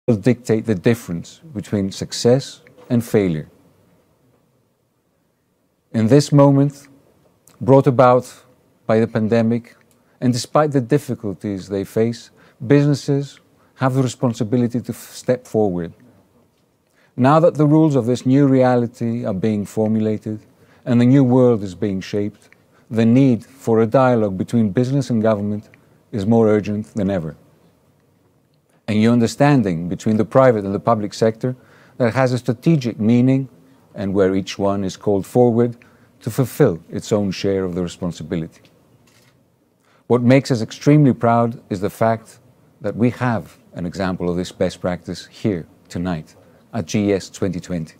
will dictate the difference between success and failure. In this moment, brought about by the pandemic, and despite the difficulties they face, businesses have the responsibility to step forward. Now that the rules of this new reality are being formulated and the new world is being shaped, the need for a dialogue between business and government is more urgent than ever. A new understanding between the private and the public sector that has a strategic meaning and where each one is called forward to fulfill its own share of the responsibility. What makes us extremely proud is the fact that we have an example of this best practice here tonight at GES 2020.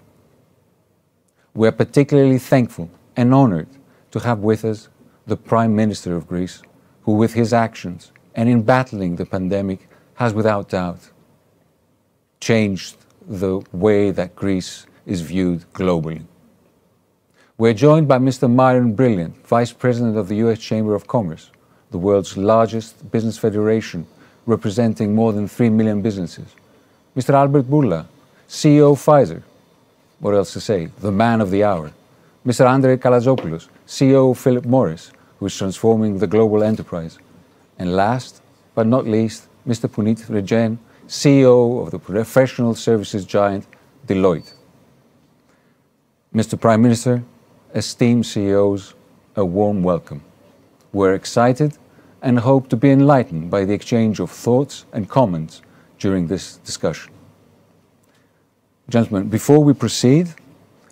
We are particularly thankful and honored to have with us the Prime Minister of Greece, who with his actions and in battling the pandemic has without doubt changed the way that Greece is viewed globally. We're joined by Mr. Myron Brilliant, Vice President of the US Chamber of Commerce, the world's largest business federation, representing more than 3 million businesses. Mr. Albert Bourla, CEO of Pfizer, what else to say, the man of the hour. Mr. Kalantzopoulos, CEO of Philip Morris, who is transforming the global enterprise. And last but not least, Mr. Punit Renjen, CEO of the professional services giant Deloit. Mr. Prime Minister, esteemed CEOs, a warm welcome. We're excited and hope to be enlightened by the exchange of thoughts and comments during this discussion. Gentlemen, before we proceed,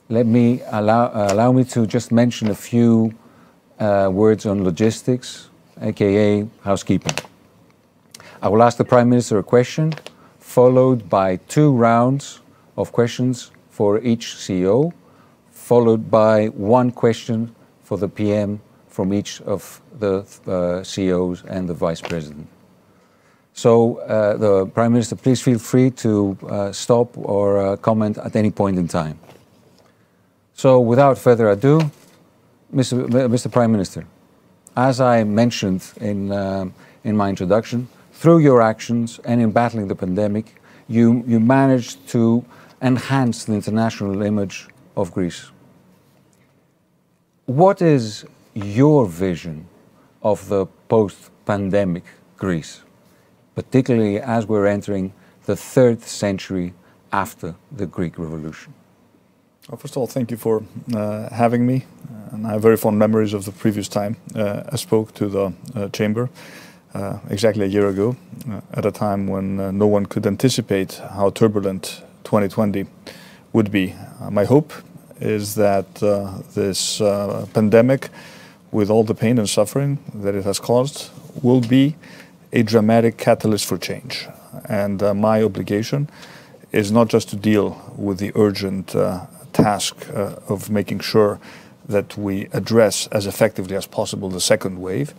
let me allow me to just mention a few words on logistics, aka housekeeping. I will ask the Prime Minister a question, followed by 2 rounds of questions for each CEO, followed by 1 question for the PM from each of the CEOs and the Vice President. So the Prime Minister, please feel free to stop or comment at any point in time. So without further ado, Mr. Prime Minister, as I mentioned in my introduction, through your actions and in battling the pandemic, you managed to enhance the international image of Greece. What is your vision of the post-pandemic Greece, particularly as we're entering the 3rd century after the Greek Revolution? Well, first of all, thank you for having me. And I have very fond memories of the previous time I spoke to the Chamber exactly a year ago, at a time when no one could anticipate how turbulent 2020 would be. My hope is that this pandemic, with all the pain and suffering that it has caused, will be a dramatic catalyst for change. And my obligation is not just to deal with the urgent task of making sure that we address as effectively as possible the 2nd wave,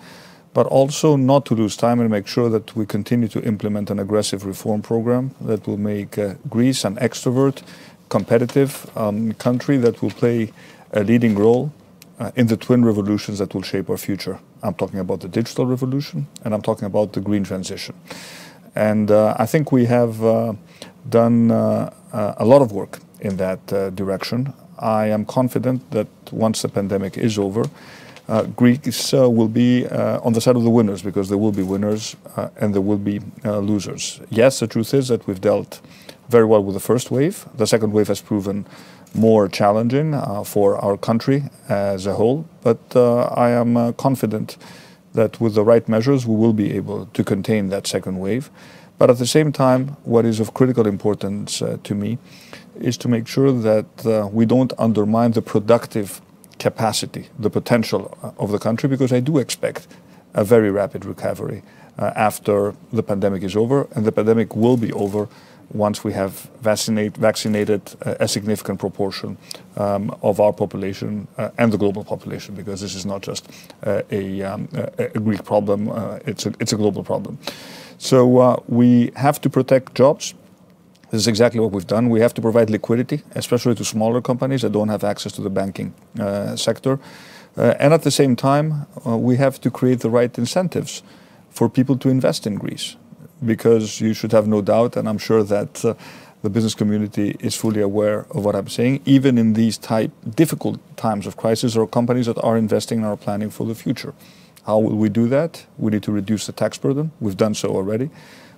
but also not to lose time and make sure that we continue to implement an aggressive reform program that will make Greece an extrovert, competitive country that will play a leading role in the twin revolutions that will shape our future. I'm talking about the digital revolution and I'm talking about the green transition. And I think we have done a lot of work in that direction. I am confident that once the pandemic is over, Greece will be on the side of the winners, because there will be winners and there will be losers. Yes, the truth is that we've dealt very well with the first wave. The second wave has proven more challenging for our country as a whole, but I am confident that with the right measures we will be able to contain that second wave. But at the same time, what is of critical importance to me is to make sure that we don't undermine the productive capacity, the potential of the country, because I do expect a very rapid recovery after the pandemic is over, and the pandemic will be over once we have vaccinated a significant proportion of our population and the global population, because this is not just a Greek problem, it's a global problem. So we have to protect jobs. This is exactly what we've done. We have to provide liquidity, especially to smaller companies that don't have access to the banking sector. And at the same time, we have to create the right incentives for people to invest in Greece. because you should have no doubt, and I'm sure that the business community is fully aware of what I'm saying. Even in these difficult times of crisis, there are companies that are investing and are planning for the future. How will we do that? We need to reduce the tax burden. We've done so already.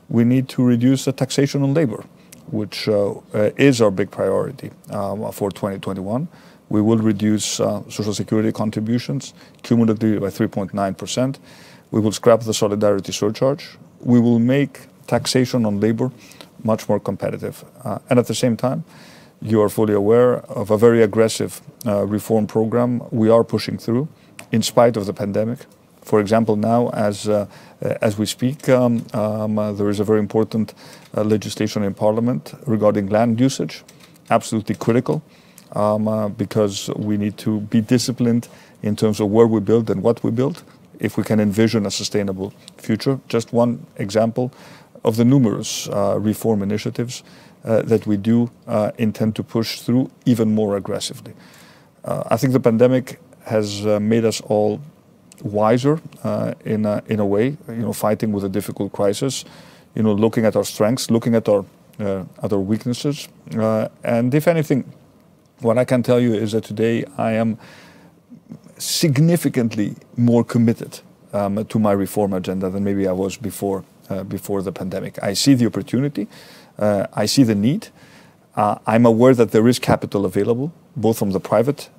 We need to reduce the taxation on labor, which is our big priority for 2021. We will reduce Social Security contributions cumulatively by 3.9%. We will scrap the solidarity surcharge. We will make taxation on labor much more competitive. And at the same time, you are fully aware of a very aggressive reform program we are pushing through in spite of the pandemic. For example, now, as we speak, there is a very important legislation in Parliament regarding land usage, absolutely critical, because we need to be disciplined in terms of where we build and what we build, if we can envision a sustainable future. Just one example of the numerous reform initiatives that we do intend to push through even more aggressively. I think the pandemic has made us all wiser in a way, fighting with a difficult crisis, looking at our strengths, looking at our weaknesses, and if anything, what I can tell you is that today I am significantly more committed to my reform agenda than maybe I was before the pandemic. I see the opportunity, I see the need. I'm aware that there is capital available, both from the private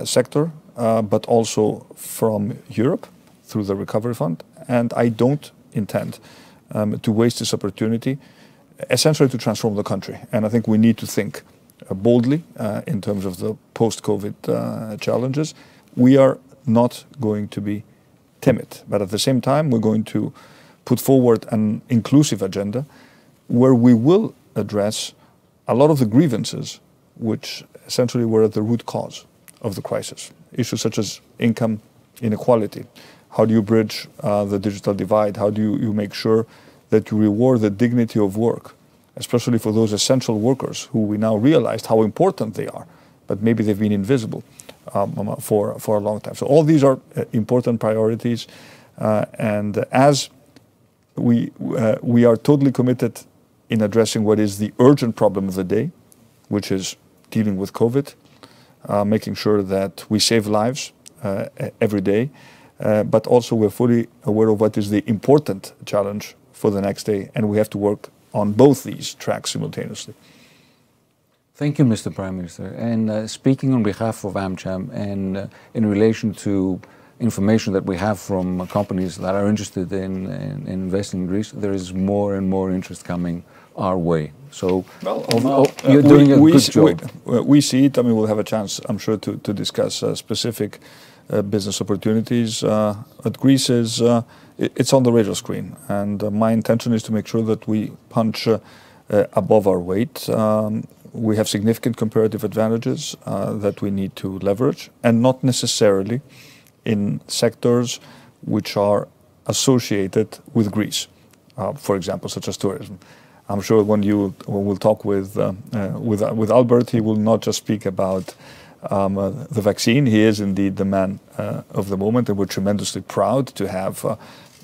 sector, but also from Europe through the Recovery Fund. And I don't intend to waste this opportunity, essentially to transform the country. And I think we need to think boldly in terms of the post-COVID challenges. We are not going to be timid, but at the same time, we're going to put forward an inclusive agenda where we will address a lot of the grievances which essentially were at the root cause of the crisis. Issues such as income inequality. How do you bridge the digital divide? How do you make sure that you reward the dignity of work, especially for those essential workers who we now realized how important they are, but maybe they've been invisible for a long time. So all these are important priorities, and as we are totally committed in addressing what is the urgent problem of the day, which is dealing with COVID, making sure that we save lives every day, but also we're fully aware of what is the important challenge for the next day, and we have to work on both these tracks simultaneously. Thank you, Mr. Prime Minister. And speaking on behalf of AmCham and in relation to information that we have from companies that are interested in investing in Greece, there is more and more interest coming our way. So you're doing a good job. We see it. I mean, we'll have a chance, I'm sure, to discuss specific business opportunities. But Greece is, it's on the radar screen. And my intention is to make sure that we punch above our weight. We have significant comparative advantages that we need to leverage, and not necessarily in sectors which are associated with Greece, for example, such as tourism. I'm sure when we'll talk with Albert, he will not just speak about the vaccine. He is indeed the man of the moment, and we're tremendously proud to have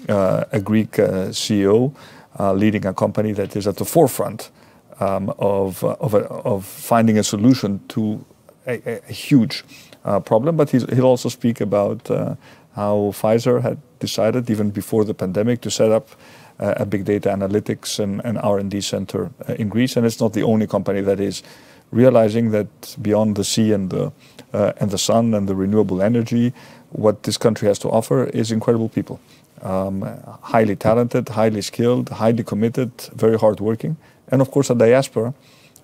a Greek CEO leading a company that is at the forefront of finding a solution to a huge problem. But he'll also speak about how Pfizer had decided, even before the pandemic, to set up a big data analytics and R&D center in Greece. And it's not the only company that is realizing that beyond the sea and the sun and the renewable energy, what this country has to offer is incredible people. Highly talented, highly skilled, highly committed, very hardworking. And of course a diaspora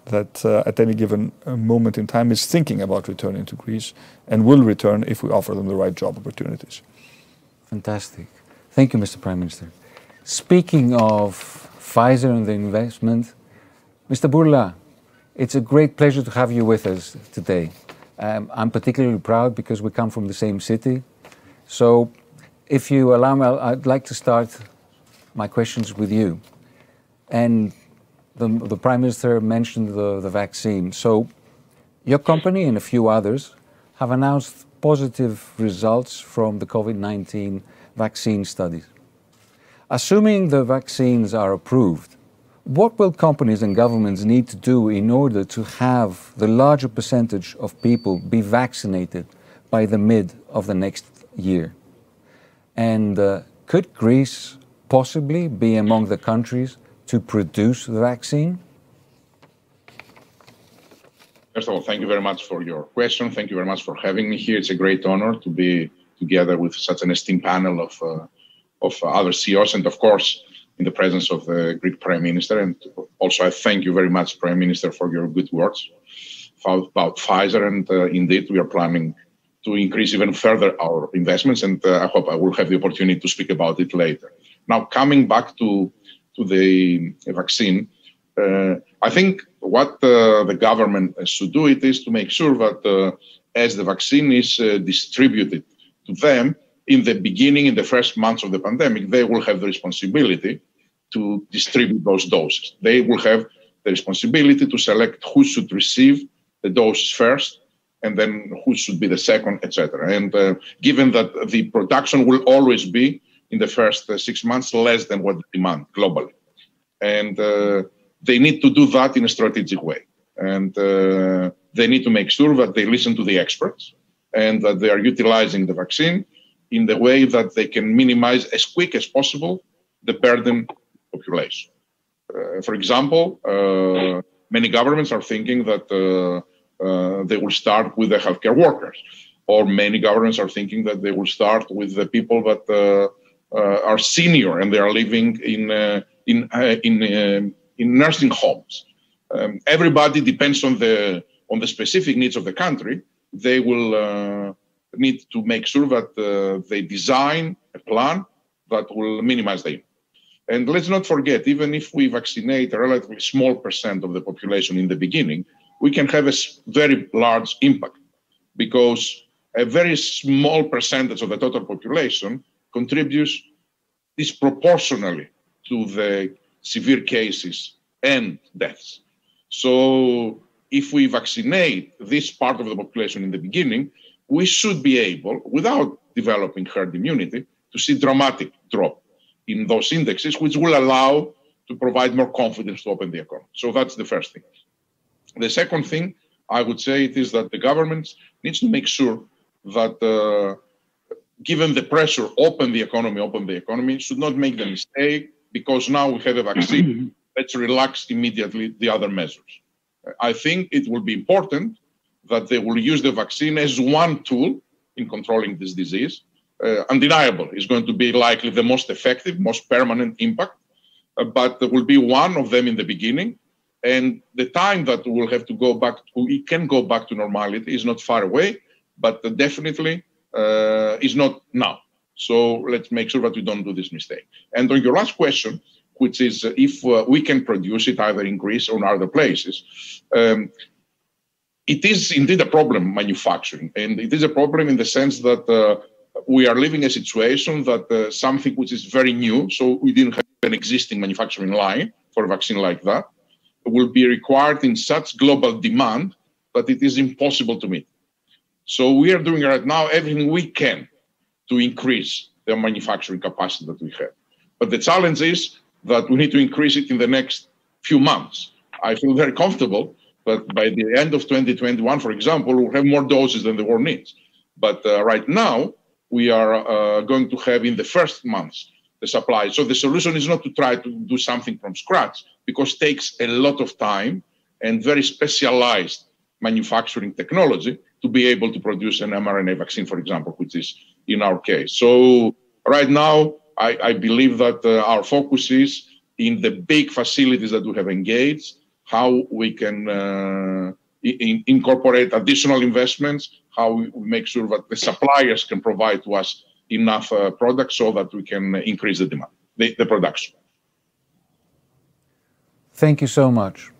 that at any given moment in time is thinking about returning to Greece and will return if we offer them the right job opportunities. Fantastic. Thank you, Mr. Prime Minister. Speaking of Pfizer and the investment, Mr. Bourla, it's a great pleasure to have you with us today. I'm particularly proud because we come from the same city. So if you allow me, I'd like to start my questions with you. And the Prime Minister mentioned the vaccine. So your company and a few others have announced positive results from the COVID-19 vaccine studies. Assuming the vaccines are approved, what will companies and governments need to do in order to have the larger percentage of people be vaccinated by the mid of the next year? And could Greece possibly be among the countries to produce the vaccine? First of all, thank you very much for your question. Thank you very much for having me here. It's a great honor to be together with such an esteemed panel of other CEOs, and of course, in the presence of the Greek Prime Minister. And also, I thank you very much, Prime Minister, for your good words about Pfizer. And indeed, we are planning to increase even further our investments, and I hope I will have the opportunity to speak about it later. Now, coming back to the vaccine, I think what the government should do it is to make sure that as the vaccine is distributed to them in the beginning, in the first months of the pandemic, they will have the responsibility to distribute those doses. They will have the responsibility to select who should receive the doses first, and then who should be the second, etc. And given that the production will always be in the first 6 months less than what the demand globally. And they need to do that in a strategic way. And they need to make sure that they listen to the experts and that they are utilizing the vaccine in the way that they can minimize as quick as possible the burden population. For example, many governments are thinking that they will start with the healthcare workers, or many governments are thinking that they will start with the people that are senior and they are living in nursing homes. Everybody depends on the specific needs of the country. They will need to make sure that they design a plan that will minimize the impact. And let's not forget, even if we vaccinate a relatively small % of the population in the beginning, we can have a very large impact, because a very small percentage of the total population contributes disproportionately to the severe cases and deaths. So if we vaccinate this part of the population in the beginning, we should be able, without developing herd immunity, to see dramatic drop in those indexes, which will allow to provide more confidence to open the economy. So that's the first thing. The second thing I would say it is that the government needs to make sure that given the pressure, open the economy, should not make the mistake, because now we have a vaccine, let's relax immediately the other measures. I think it will be important that they will use the vaccine as one tool in controlling this disease. Undeniable, it's going to be likely the most effective, most permanent impact, but there will be one of them in the beginning. And the time that we'll have to go back, we can go back to normality is not far away, but definitely is not now. So let's make sure that we don't do this mistake. And on your last question, which is if we can produce it either in Greece or in other places, it is indeed a problem, manufacturing. And it is a problem in the sense that we are living a situation that something which is very new, so we didn't have an existing manufacturing line for a vaccine like that, will be required in such global demand that it is impossible to meet. So we are doing right now everything we can to increase the manufacturing capacity that we have. But the challenge is that we need to increase it in the next few months. I feel very comfortable that by the end of 2021, for example, we'll have more doses than the world needs. But right now, we are going to have in the first months the supply. So the solution is not to try to do something from scratch, because it takes a lot of time and very specialized manufacturing technology to be able to produce an mRNA vaccine, for example, which is in our case. So right now, I believe that our focus is in the big facilities that we have engaged, how we can incorporate additional investments, how we make sure that the suppliers can provide to us enough products so that we can increase the demand, the production. Thank you so much.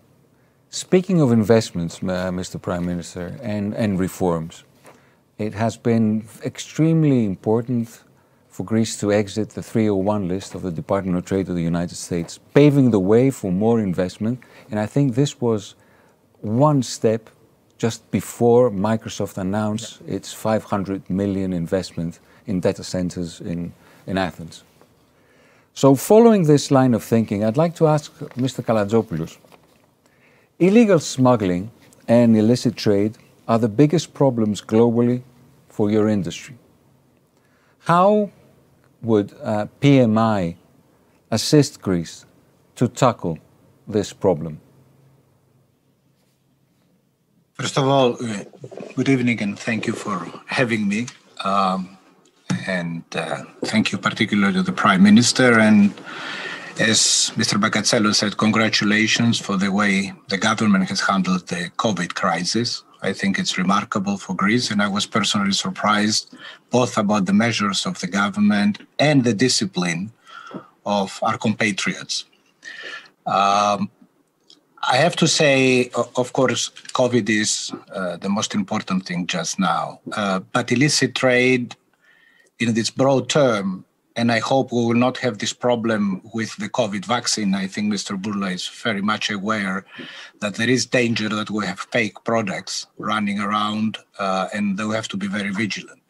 Speaking of investments, Mr. Prime Minister, and reforms, it has been extremely important for Greece to exit the 301 list of the Department of Trade of the United States, paving the way for more investment. And I think this was one step just before Microsoft announced its $500 million investment in data centers in Athens. So following this line of thinking, I'd like to ask Mr. Kalantzopoulos, illegal smuggling and illicit trade are the biggest problems globally for your industry. How would PMI assist Greece to tackle this problem? First of all, good evening and thank you for having me. Thank you particularly to the Prime Minister. And as Mr. Bacatzello said, congratulations for the way the government has handled the COVID crisis. I think it's remarkable for Greece, and I was personally surprised both about the measures of the government and the discipline of our compatriots. I have to say, of course, COVID is the most important thing just now, but illicit trade in this broad term, and I hope we will not have this problem with the COVID vaccine. I think Mr. Bourla is very much aware that there is danger that we have fake products running around, and we have to be very vigilant.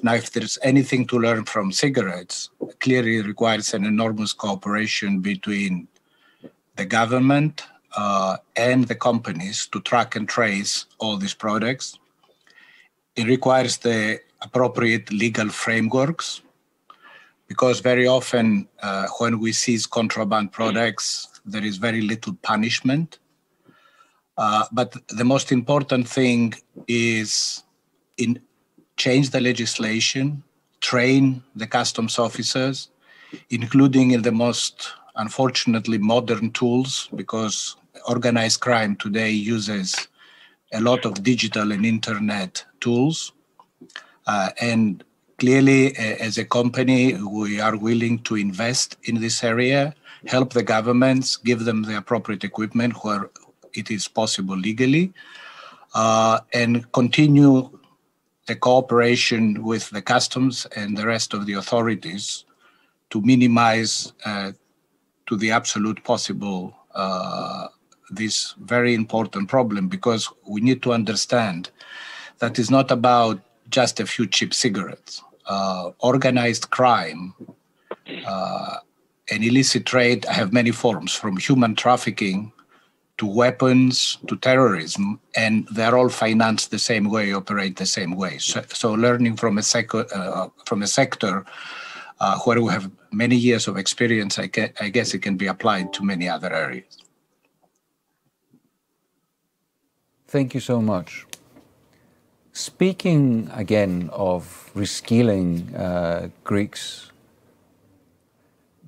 Now, if there's anything to learn from cigarettes, clearly it requires an enormous cooperation between the government and the companies to track and trace all these products. It requires the appropriate legal frameworks, because very often when we seize contraband products, there is very little punishment. But the most important thing is change the legislation, train the customs officers, including in the most, unfortunately, modern tools, because organized crime today uses a lot of digital and internet tools. And clearly, as a company, we are willing to invest in this area, help the governments, give them the appropriate equipment where it is possible legally, and continue the cooperation with the customs and the rest of the authorities to minimize to the absolute possible this very important problem, because we need to understand that it's not about just a few cheap cigarettes. Organized crime and illicit trade have many forms, from human trafficking to weapons to terrorism, and they're all financed the same way, operate the same way. So learning from a sector where we have many years of experience, I guess it can be applied to many other areas. Thank you so much. Speaking again of reskilling Greeks,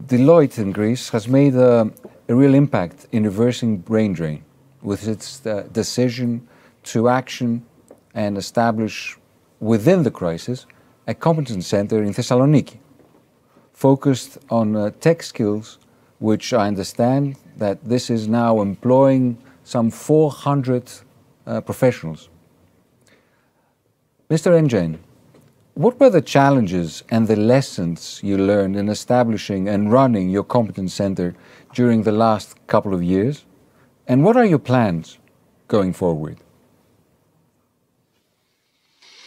Deloitte in Greece has made a real impact in reversing brain drain with its decision to action and establish within the crisis a competence center in Thessaloniki, focused on tech skills, which I understand that this is now employing some 400 professionals. Mr. Renjen, what were the challenges and the lessons you learned in establishing and running your competence center during the last couple of years? And what are your plans going forward?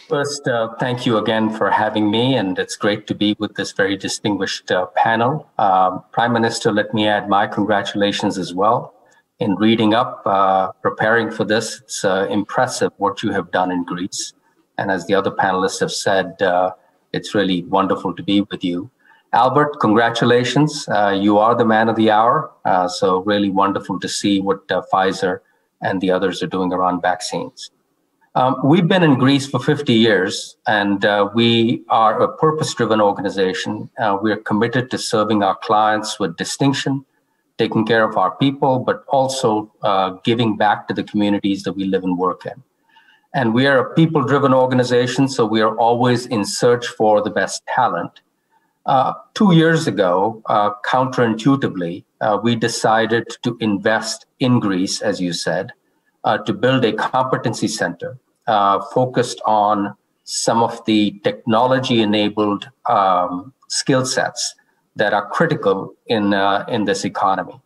First, thank you again for having me, and it's great to be with this very distinguished panel. Prime Minister, let me add my congratulations as well. In reading up, preparing for this, it's impressive what you have done in Greece. And as the other panelists have said, it's really wonderful to be with you. Albert, congratulations. You are the man of the hour. So really wonderful to see what Pfizer and the others are doing around vaccines. We've been in Greece for 50 years, and we are a purpose-driven organization. We are committed to serving our clients with distinction, taking care of our people, but also giving back to the communities that we live and work in. And we are a people-driven organization, so we are always in search for the best talent. 2 years ago, counterintuitively, we decided to invest in Greece, as you said, to build a competency center focused on some of the technology-enabled skill sets that are critical in this economy.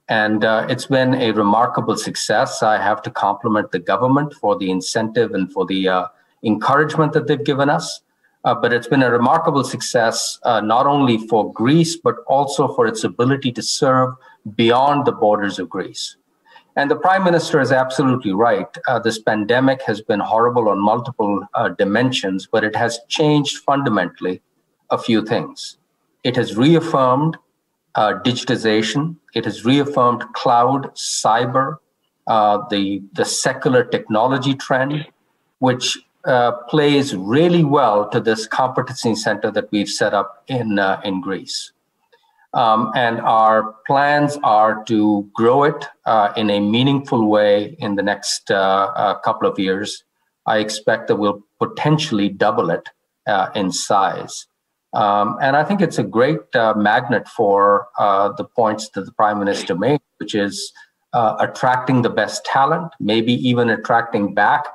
And it's been a remarkable success. I have to compliment the government for the incentive and for the encouragement that they've given us. But it's been a remarkable success, not only for Greece, but also for its ability to serve beyond the borders of Greece. And the Prime Minister is absolutely right. This pandemic has been horrible on multiple dimensions, but it has changed fundamentally a few things. It has reaffirmed digitization. It has reaffirmed cloud, cyber, the secular technology trend, which plays really well to this competency center that we've set up in Greece. And our plans are to grow it in a meaningful way in the next couple of years. I expect that we'll potentially double it in size. And I think it's a great magnet for the points that the Prime Minister made, which is attracting the best talent, maybe even attracting back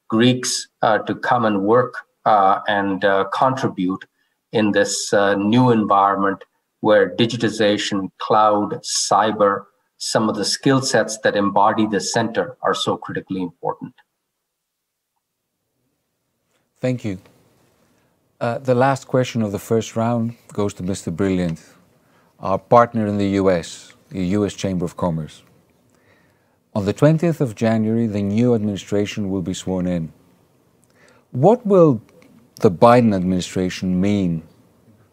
Greeks to come and work and contribute in this new environment where digitization, cloud, cyber, some of the skill sets that embody the center are so critically important. Thank you. The last question of the first round goes to Mr. Brilliant, our partner in the US, the US Chamber of Commerce. On the 20th of January, the new administration will be sworn in. What will the Biden administration mean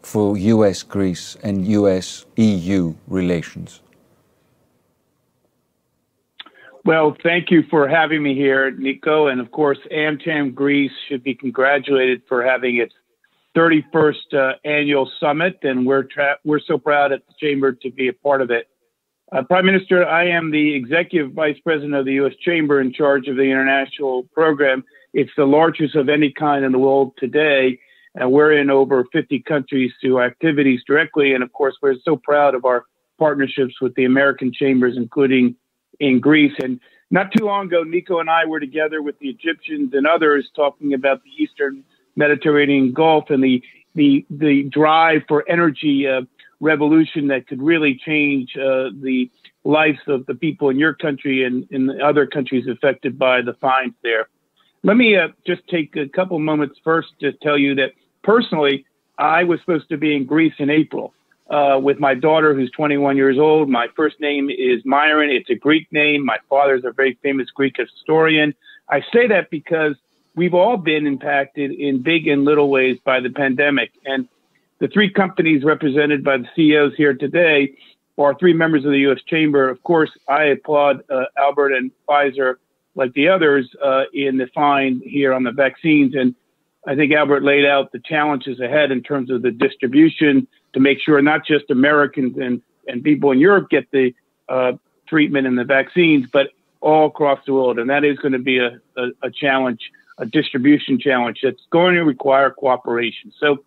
for US-Greece and US-EU relations? Well, thank you for having me here, Nico. And of course, AmCham Greece should be congratulated for having its 31st annual summit. And we're so proud at the Chamber to be a part of it. Prime Minister, I am the Executive Vice President of the U.S. Chamber in charge of the international program. It's the largest of any kind in the world today. And we're in over 50 countries through activities directly. And of course, we're so proud of our partnerships with the American chambers, including in Greece. And not too long ago, Nico and I were together with the Egyptians and others talking about the Eastern Mediterranean Gulf and the drive for energy revolution that could really change the lives of the people in your country and in the other countries affected by the fines there. Let me just take a couple moments first to tell you that personally, I was supposed to be in Greece in April with my daughter, who's 21 years old. My first name is Myron. It's a Greek name. My father's a very famous Greek historian. I say that because we've all been impacted in big and little ways by the pandemic. And the three companies represented by the CEOs here today are three members of the U.S. Chamber. Of course, I applaud Albert and Pfizer, like the others, in the fine here on the vaccines. And I think Albert laid out the challenges ahead in terms of the distribution to make sure not just Americans and people in Europe get the treatment and the vaccines, but all across the world. And that is going to be a challenge, a distribution challenge that's going to require cooperation. So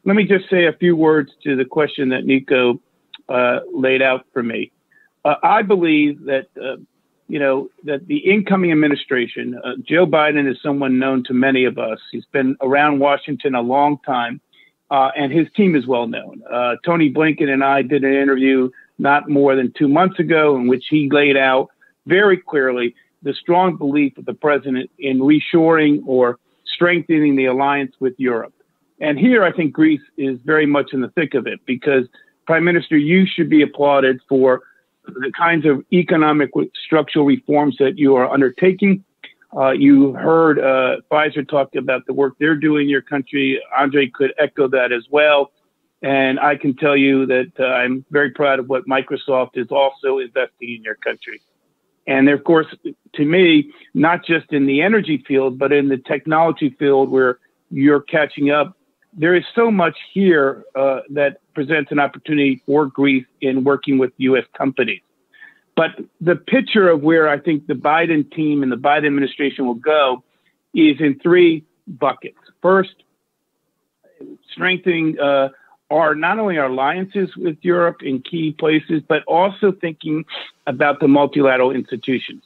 let me just say a few words to the question that Nico laid out for me. I believe that, that the incoming administration, Joe Biden is someone known to many of us. He's been around Washington a long time, and his team is well known. Tony Blinken and I did an interview not more than 2 months ago in which he laid out very clearly the strong belief of the president in reshoring or strengthening the alliance with Europe. And here I think Greece is very much in the thick of it because, Prime Minister, you should be applauded for the kinds of economic structural reforms that you are undertaking. You heard Pfizer talk about the work they're doing in your country. Andre could echo that as well. And I can tell you that I'm very proud of what Microsoft is also investing in your country. And of course, to me, not just in the energy field, but in the technology field where you're catching up, there is so much here that presents an opportunity for Greece in working with U.S. companies. But the picture of where I think the Biden team and the Biden administration will go is in three buckets. First, strengthening not only our alliances with Europe in key places, but also thinking about the multilateral institutions.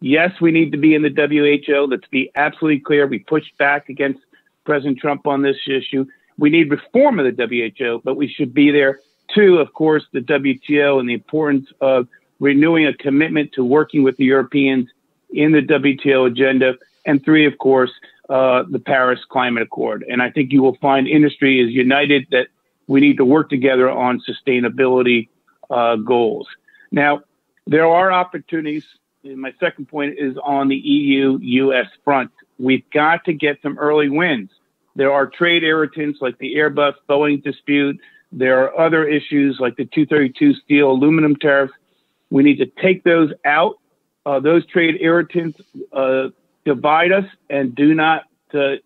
Yes, we need to be in the WHO. Let's be absolutely clear. We pushed back against President Trump on this issue. We need reform of the WHO, but we should be there. Two, of course, the WTO and the importance of renewing a commitment to working with the Europeans in the WTO agenda. And three, of course, the Paris Climate Accord. And I think you will find industry is united that we need to work together on sustainability goals. Now, there are opportunities. And my second point is on the EU-US front. We've got to get some early wins. There are trade irritants like the Airbus-Boeing dispute. There are other issues like the 232 steel aluminum tariffs. We need to take those out. Those trade irritants divide us and do not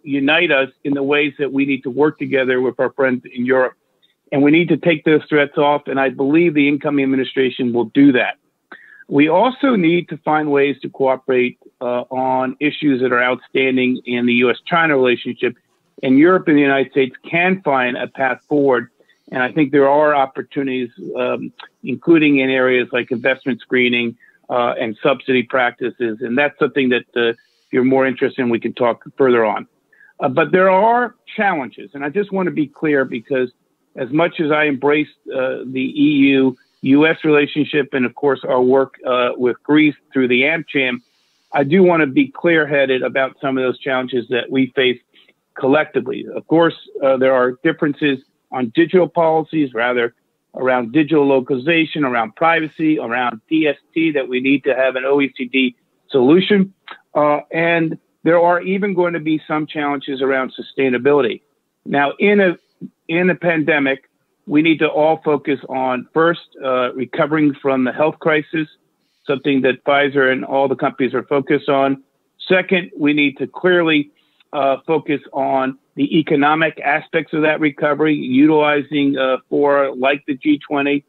unite us in the ways that we need to work together with our friends in Europe. And we need to take those threats off, and I believe the incoming administration will do that. We also need to find ways to cooperate on issues that are outstanding in the U.S.-China relationship. And Europe and the United States can find a path forward. And I think there are opportunities, including in areas like investment screening and subsidy practices. And that's something that if you're more interested in, we can talk further on. But there are challenges. And I just want to be clear, because as much as I embrace the EU-US relationship and, of course, our work with Greece through the AmCham, I do want to be clear-headed about some of those challenges that we face collectively. Of course, there are differences on digital policies, rather around digital localization, around privacy, around DST, that we need to have an OECD solution. And there are even going to be some challenges around sustainability. Now, in a pandemic, we need to all focus on, first, recovering from the health crisis, something that Pfizer and all the companies are focused on. Second, we need to clearly focus on the economic aspects of that recovery, utilizing for like the G20.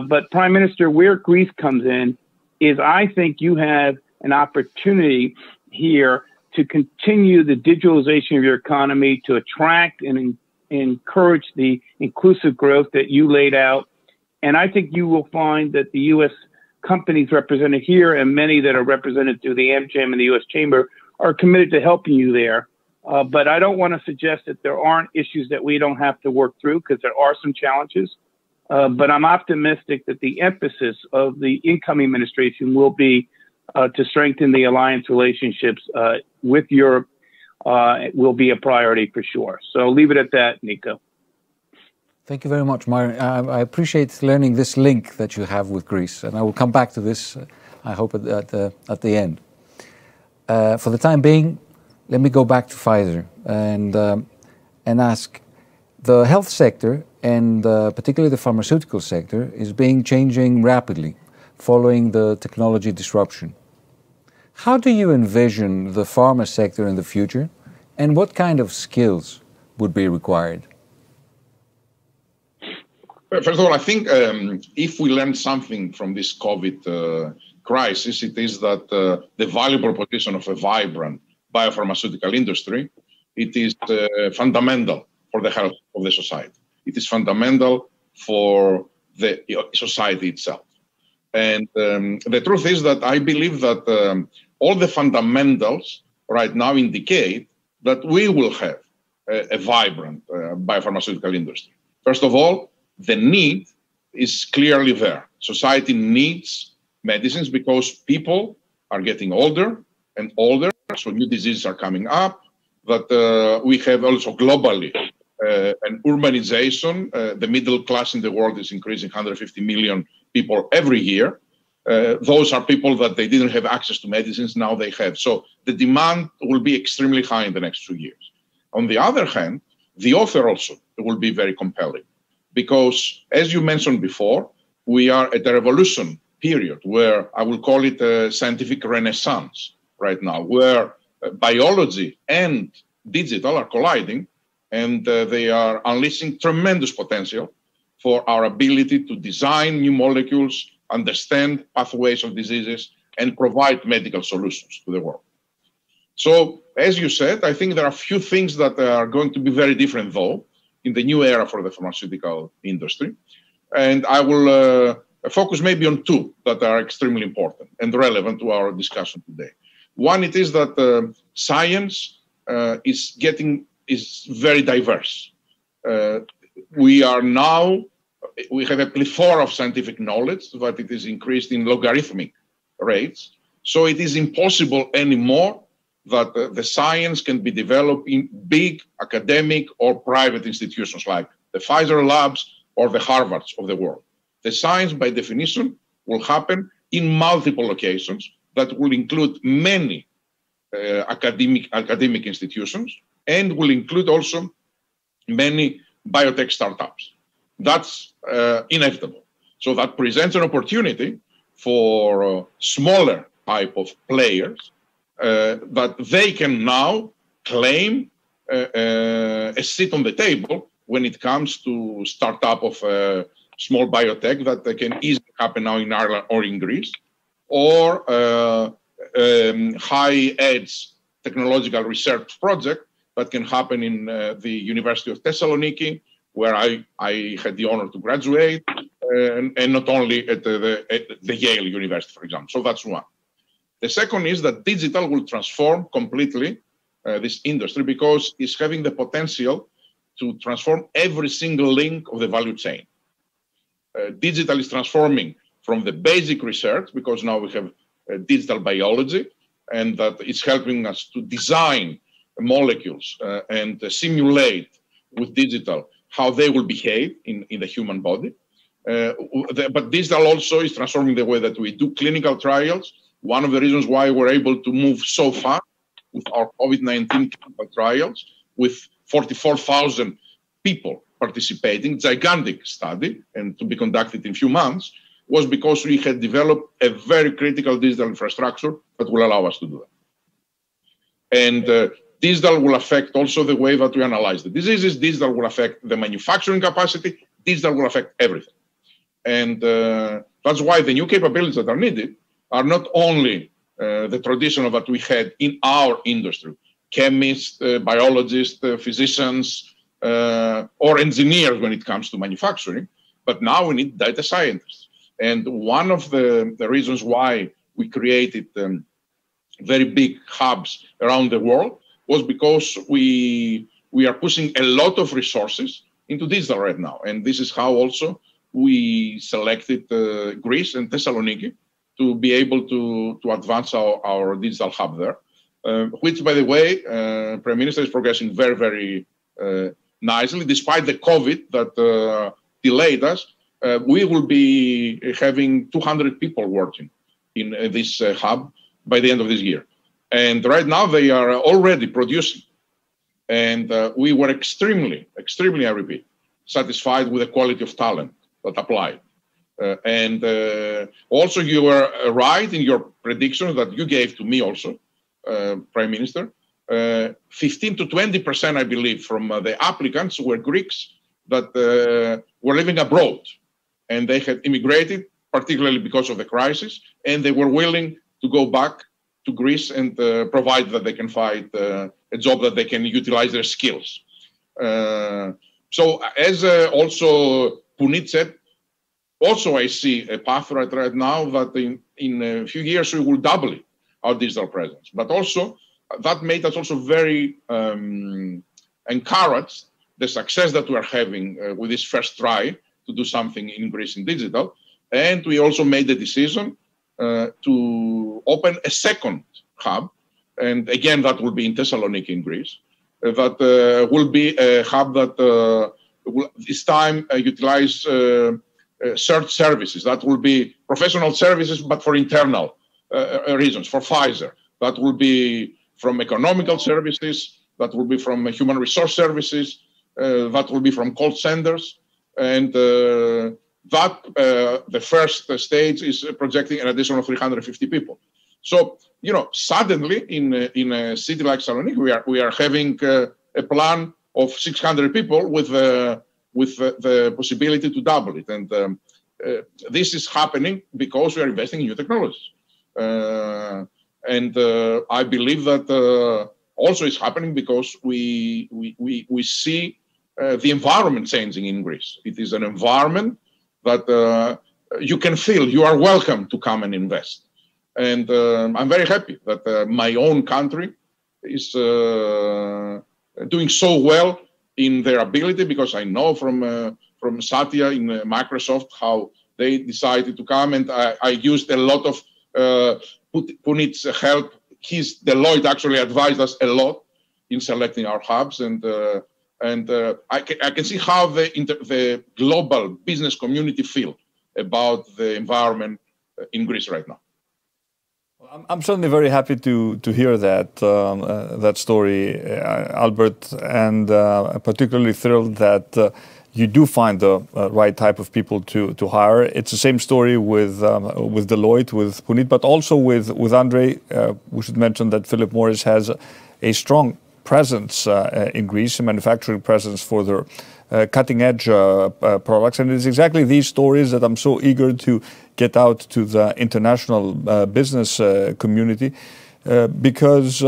But Prime Minister, where Greece comes in is, I think you have an opportunity here to continue the digitalization of your economy, to attract and encourage the inclusive growth that you laid out. And I think you will find that the U.S. companies represented here and many that are represented through the AmCham and the U.S. Chamber are committed to helping you there. But I don't want to suggest that there aren't issues that we don't have to work through, because there are some challenges. But I'm optimistic that the emphasis of the incoming administration will be to strengthen the alliance relationships with Europe. Will be a priority for sure. So I'll leave it at that, Nico. Thank you very much, Myron. I appreciate learning this link that you have with Greece, and I will come back to this, I hope, at the end. For the time being, let me go back to Pfizer and ask, the health sector and particularly the pharmaceutical sector is changing rapidly following the technology disruption. How do you envision the pharma sector in the future, and what kind of skills would be required? First of all, I think if we learn something from this COVID crisis, it is that the value proposition of a vibrant biopharmaceutical industry, it is fundamental for the health of the society. It is fundamental for the society itself. And the truth is that I believe that all the fundamentals right now indicate that we will have a vibrant biopharmaceutical industry. First of all, the need is clearly there. Society needs medicines because people are getting older and older, so new diseases are coming up, that we have also globally an urbanization. The middle class in the world is increasing 150 million people every year. Those are people that they didn't have access to medicines, now they have. So the demand will be extremely high in the next 2 years. On the other hand, the offer also will be very compelling because, as you mentioned before, we are at a revolution period where I will call it a scientific renaissance right now, where biology and digital are colliding, and they are unleashing tremendous potential for our ability to design new molecules, understand pathways of diseases, and provide medical solutions to the world. So, as you said, I think there are a few things that are going to be very different, though, in the new era for the pharmaceutical industry. And I will focus maybe on two that are extremely important and relevant to our discussion today. One, it is that science is very diverse. We have a plethora of scientific knowledge, but it is increased in logarithmic rates. So it is impossible anymore that the science can be developed in big academic or private institutions like the Pfizer labs or the Harvards of the world. The science, by definition, will happen in multiple locations that will include many academic institutions and will include also many biotech startups. That's inevitable. So that presents an opportunity for smaller type of players that they can now claim a seat on the table when it comes to startup of small biotech that can easily happen now in Ireland or in Greece, or high-edge technological research project that can happen in the University of Thessaloniki, where I had the honor to graduate, and not only at the Yale University, for example. So that's one. The second is that digital will transform completely this industry because it's having the potential to transform every single link of the value chain. Digital is transforming from the basic research, because now we have digital biology, and that it's helping us to design molecules and simulate with digital how they will behave in the human body. But digital also is transforming the way that we do clinical trials. One of the reasons why we're able to move so fast with our COVID-19 clinical trials, with 44,000 people participating, gigantic study, and to be conducted in a few months, was because we had developed a very critical digital infrastructure that will allow us to do that. And digital will affect also the way that we analyze the diseases. Digital will affect the manufacturing capacity. Digital will affect everything. And that's why the new capabilities that are needed are not only the traditional that we had in our industry, chemists, biologists, physicians, or engineers when it comes to manufacturing, but now we need data scientists. And one of the reasons why we created very big hubs around the world was because we are pushing a lot of resources into digital right now. And this is how also we selected Greece and Thessaloniki to be able to advance our digital hub there, which, by the way, Prime Minister is progressing very, very nicely. Despite the COVID that delayed us, we will be having 200 people working in this hub by the end of this year. And right now they are already producing. And we were extremely, I repeat, satisfied with the quality of talent that applied. And also you were right in your predictions that you gave to me also, Prime Minister. 15 to 20%, I believe, from the applicants were Greeks that were living abroad. And they had immigrated, particularly because of the crisis, and they were willing to go back to Greece and provide that they can find a job that they can utilize their skills. So as also Punit said, also I see a path right now that in a few years we will double our digital presence. But also that made us also very encouraged the success that we are having with this first try to do something in Greece in digital. And we also made the decision to open a second hub. And again, that will be in Thessaloniki in Greece. That will be a hub that will this time utilize search services. That will be professional services, but for internal reasons, for Pfizer. That will be from economical services. That will be from human resource services. That will be from call centers. And the first stage is projecting an additional 350 people. So, you know, suddenly in a city like Thessaloniki, we are having a plan of 600 people with the possibility to double it. And this is happening because we are investing in new technologies. And I believe that also is happening because we see the environment changing in Greece. It is an environment that you can feel you are welcome to come and invest. And I'm very happy that my own country is doing so well in their ability, because I know from Satya in Microsoft how they decided to come, and I used a lot of Punit's help Deloit actually advised us a lot in selecting our hubs, and I can see how the global business community feel about the environment in Greece right now. I'm certainly very happy to hear that story, Albert, and particularly thrilled that you do find the right type of people to hire. It's the same story with Deloitte, with Punit, but also with Andre. We should mention that Philip Morris has a strong presence in Greece, a manufacturing presence for their cutting-edge products. And it's exactly these stories that I'm so eager to get out to the international business community, because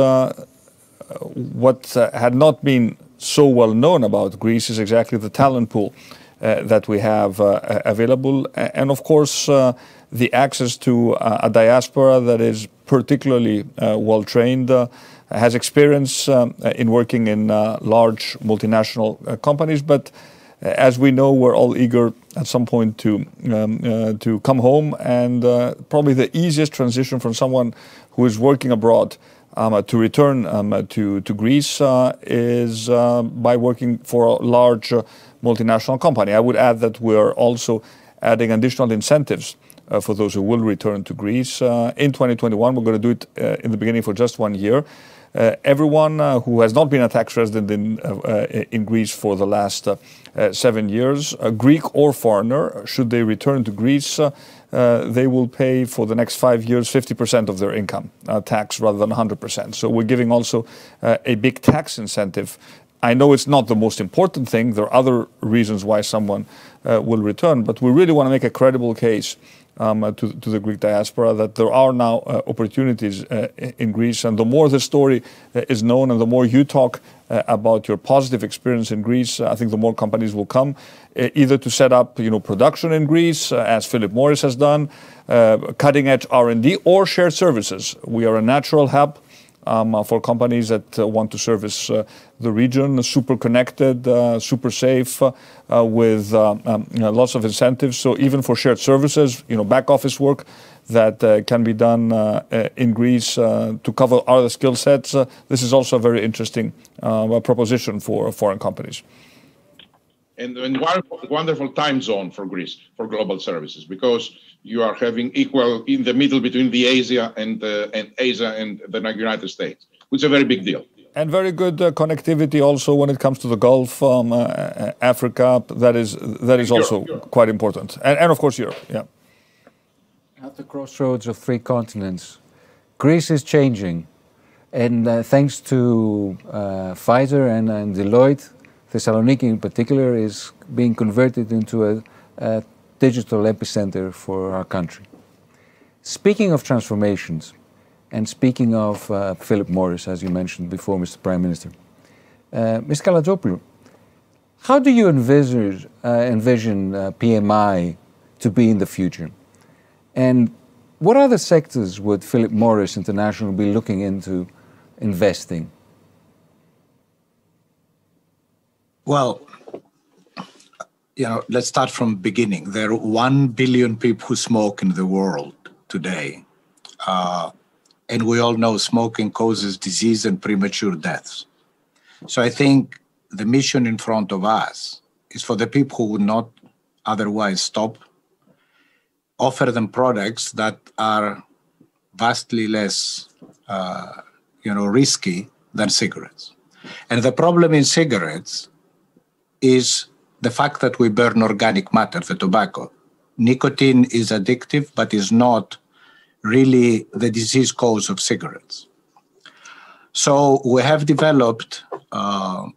what had not been so well known about Greece is exactly the talent pool that we have available, and of course the access to a diaspora that is particularly well trained, has experience in working in large multinational companies, but as we know, we're all eager at some point to come home, and probably the easiest transition from someone who is working abroad to return to Greece is by working for a large multinational company. I would add that we're also adding additional incentives for those who will return to Greece. In 2021, we're going to do it in the beginning for just 1 year. Everyone who has not been a tax resident in Greece for the last 7 years, a Greek or foreigner, should they return to Greece, they will pay for the next 5 years 50% of their income tax rather than 100%. So we're giving also a big tax incentive. I know it's not the most important thing. There are other reasons why someone will return, but we really want to make a credible case to the Greek diaspora that there are now opportunities in Greece, and the more the story is known and the more you talk about your positive experience in Greece, I think the more companies will come, either to set up production in Greece, as Philip Morris has done, cutting-edge R&D, or shared services. We are a natural hub for companies that want to service the region, super connected, super safe, with lots of incentives. So even for shared services, back office work that can be done in Greece to cover other skill sets, this is also a very interesting proposition for foreign companies. And wonderful time zone for Greece for global services, because you are having equal in the middle between the Asia and Asia and the United States, which is a very big deal. And very good connectivity also when it comes to the Gulf, Africa. That is also quite important, and of course Europe. Yeah. At the crossroads of 3 continents, Greece is changing, and thanks to Pfizer and Deloitte, Thessaloniki in particular is being converted into a digital epicenter for our country. Speaking of transformations, and speaking of Philip Morris, as you mentioned before, Mr. Prime Minister, Mr. Kalantzopoulos, how do you envision PMI to be in the future? And what other sectors would Philip Morris International be looking into investing? Well, let's start from the beginning. There are 1 billion people who smoke in the world today. And we all know smoking causes disease and premature deaths. So I think the mission in front of us is for the people who would not otherwise stop, offer them products that are vastly less risky than cigarettes. And the problem in cigarettes is the fact that we burn organic matter, the tobacco. Nicotine is addictive, but is not really the disease cause of cigarettes. So we have developed a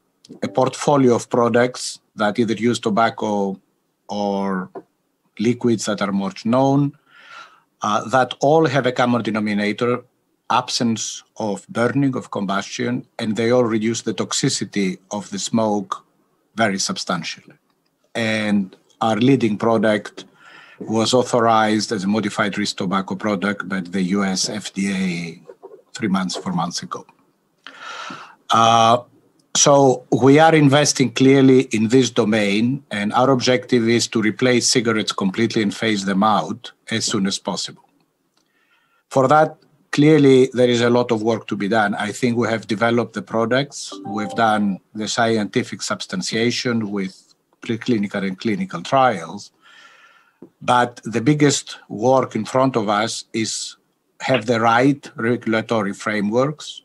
portfolio of products that either use tobacco or liquids that are more known, that all have a common denominator, absence of burning, of combustion, and they all reduce the toxicity of the smoke very substantially. And our leading product was authorized as a modified risk tobacco product by the US FDA 4 months ago. So we are investing clearly in this domain, and our objective is to replace cigarettes completely and phase them out as soon as possible. For that, clearly, there is a lot of work to be done. I think we have developed the products. We've done the scientific substantiation with preclinical and clinical trials. But the biggest work in front of us is have the right regulatory frameworks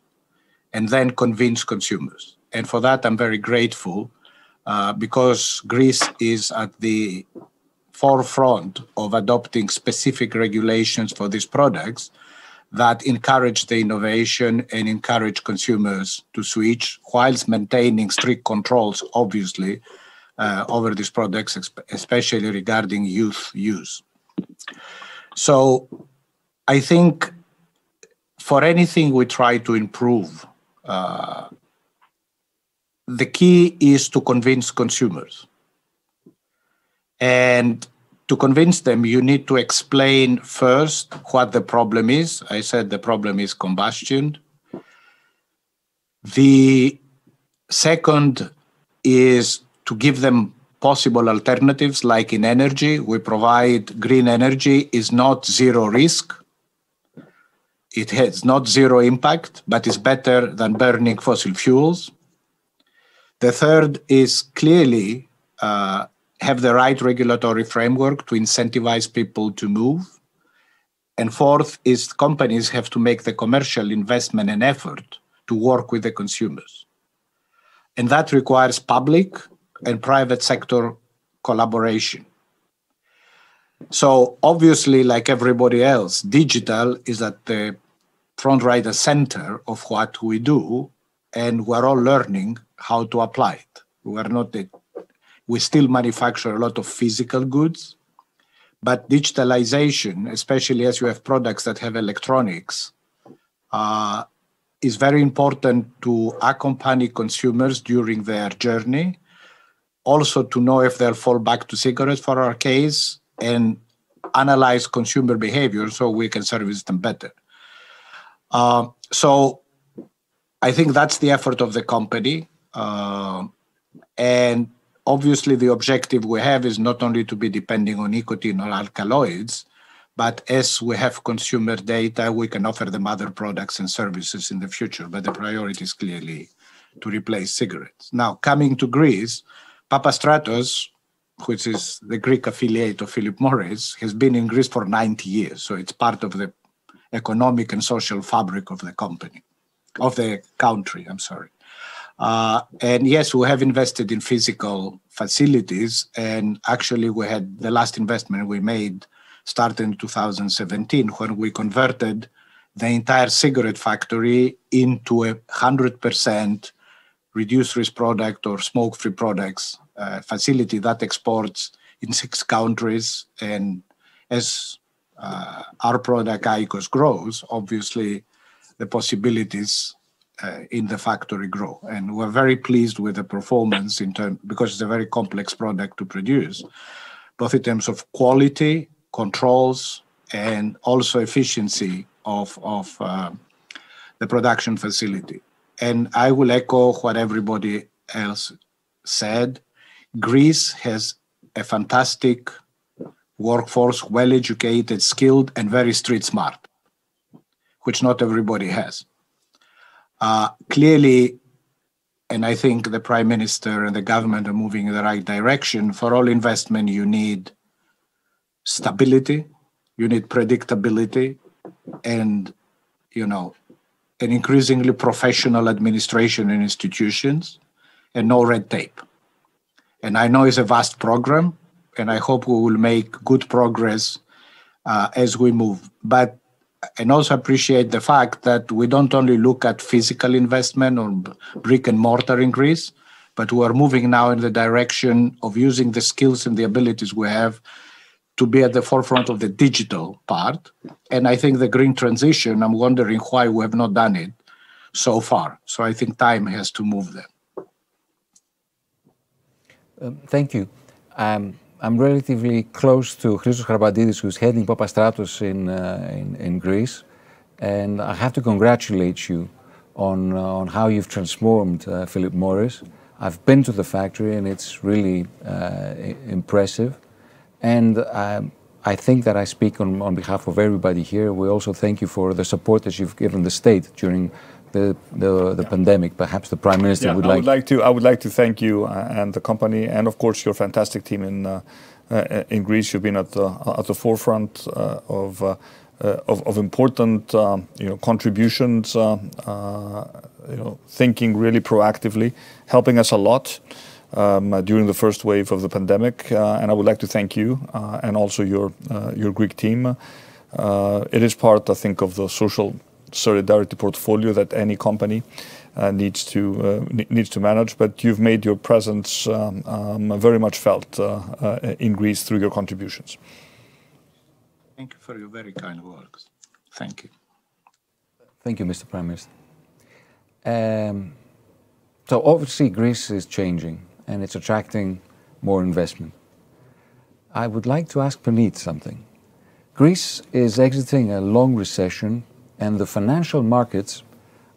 and then convince consumers. And for that, I'm very grateful because Greece is at the forefront of adopting specific regulations for these products that encourage the innovation and encourage consumers to switch whilst maintaining strict controls, obviously, over these products, especially regarding youth use. So I think for anything we try to improve, the key is to convince consumers. And to convince them, you need to explain first what the problem is. I said the problem is combustion. The second is to give them possible alternatives, like in energy. We provide green energy is not zero risk. It has not zero impact, but is better than burning fossil fuels. The third is clearly have the right regulatory framework to incentivize people to move. And fourth is companies have to make the commercial investment and effort to work with the consumers. And that requires public and private sector collaboration. So obviously, like everybody else, digital is at the front right and center of what we do, and we're all learning how to apply it. We still manufacture a lot of physical goods, but digitalization, especially as you have products that have electronics, is very important to accompany consumers during their journey. Also to know if they'll fall back to cigarettes for our case, and analyze consumer behavior so we can service them better. So I think that's the effort of the company. And obviously the objective we have is not only to be depending on nicotine or alkaloids, but as we have consumer data, we can offer them other products and services in the future. But the priority is clearly to replace cigarettes. Now, coming to Greece, Papastratos, which is the Greek affiliate of Philip Morris, has been in Greece for 90 years. So it's part of the economic and social fabric of the company, of the country, I'm sorry. And yes, we have invested in physical facilities. And actually, we had the last investment we made started in 2017 when we converted the entire cigarette factory into a 100% reduced risk product or smoke-free products facility that exports in 6 countries. And as our product IQOS grows, obviously the possibilities in the factory grow. And we're very pleased with the performance because it's a very complex product to produce, both in terms of quality, controls, and also efficiency of the production facility. And I will echo what everybody else said. Greece has a fantastic workforce, well-educated, skilled, and very street smart, which not everybody has. Clearly, and I think the Prime Minister and the government are moving in the right direction. For all investment, you need stability, you need predictability, and, an increasingly professional administration and institutions, and no red tape. And I know it's a vast program, and I hope we will make good progress as we move. And also appreciate the fact that we don't only look at physical investment or brick and mortar in Greece, but we are moving now in the direction of using the skills and the abilities we have to be at the forefront of the digital part. And I think the green transition, I'm wondering why we have not done it so far. So I think time has to move there. Thank you. I'm relatively close to Christos Charabandidis, who's heading Papastratos in Greece, and I have to congratulate you on how you've transformed Philip Morris. I've been to the factory, and it's really impressive. And I think that I speak on behalf of everybody here. We also thank you for the support that you've given the state during the pandemic. Perhaps the Prime Minister would like. I would like to thank you and the company, and of course your fantastic team in Greece. You've been at the forefront of important contributions. Thinking really proactively, helping us a lot during the first wave of the pandemic, and I would like to thank you and also your Greek team. It is part, I think, of the social solidarity portfolio that any company needs to manage. But you've made your presence very much felt in Greece through your contributions. Thank you for your very kind words. Thank you. Thank you, Mr. Prime Minister. So obviously Greece is changing and it's attracting more investment. I would like to ask Punit something. Greece is exiting a long recession and the financial markets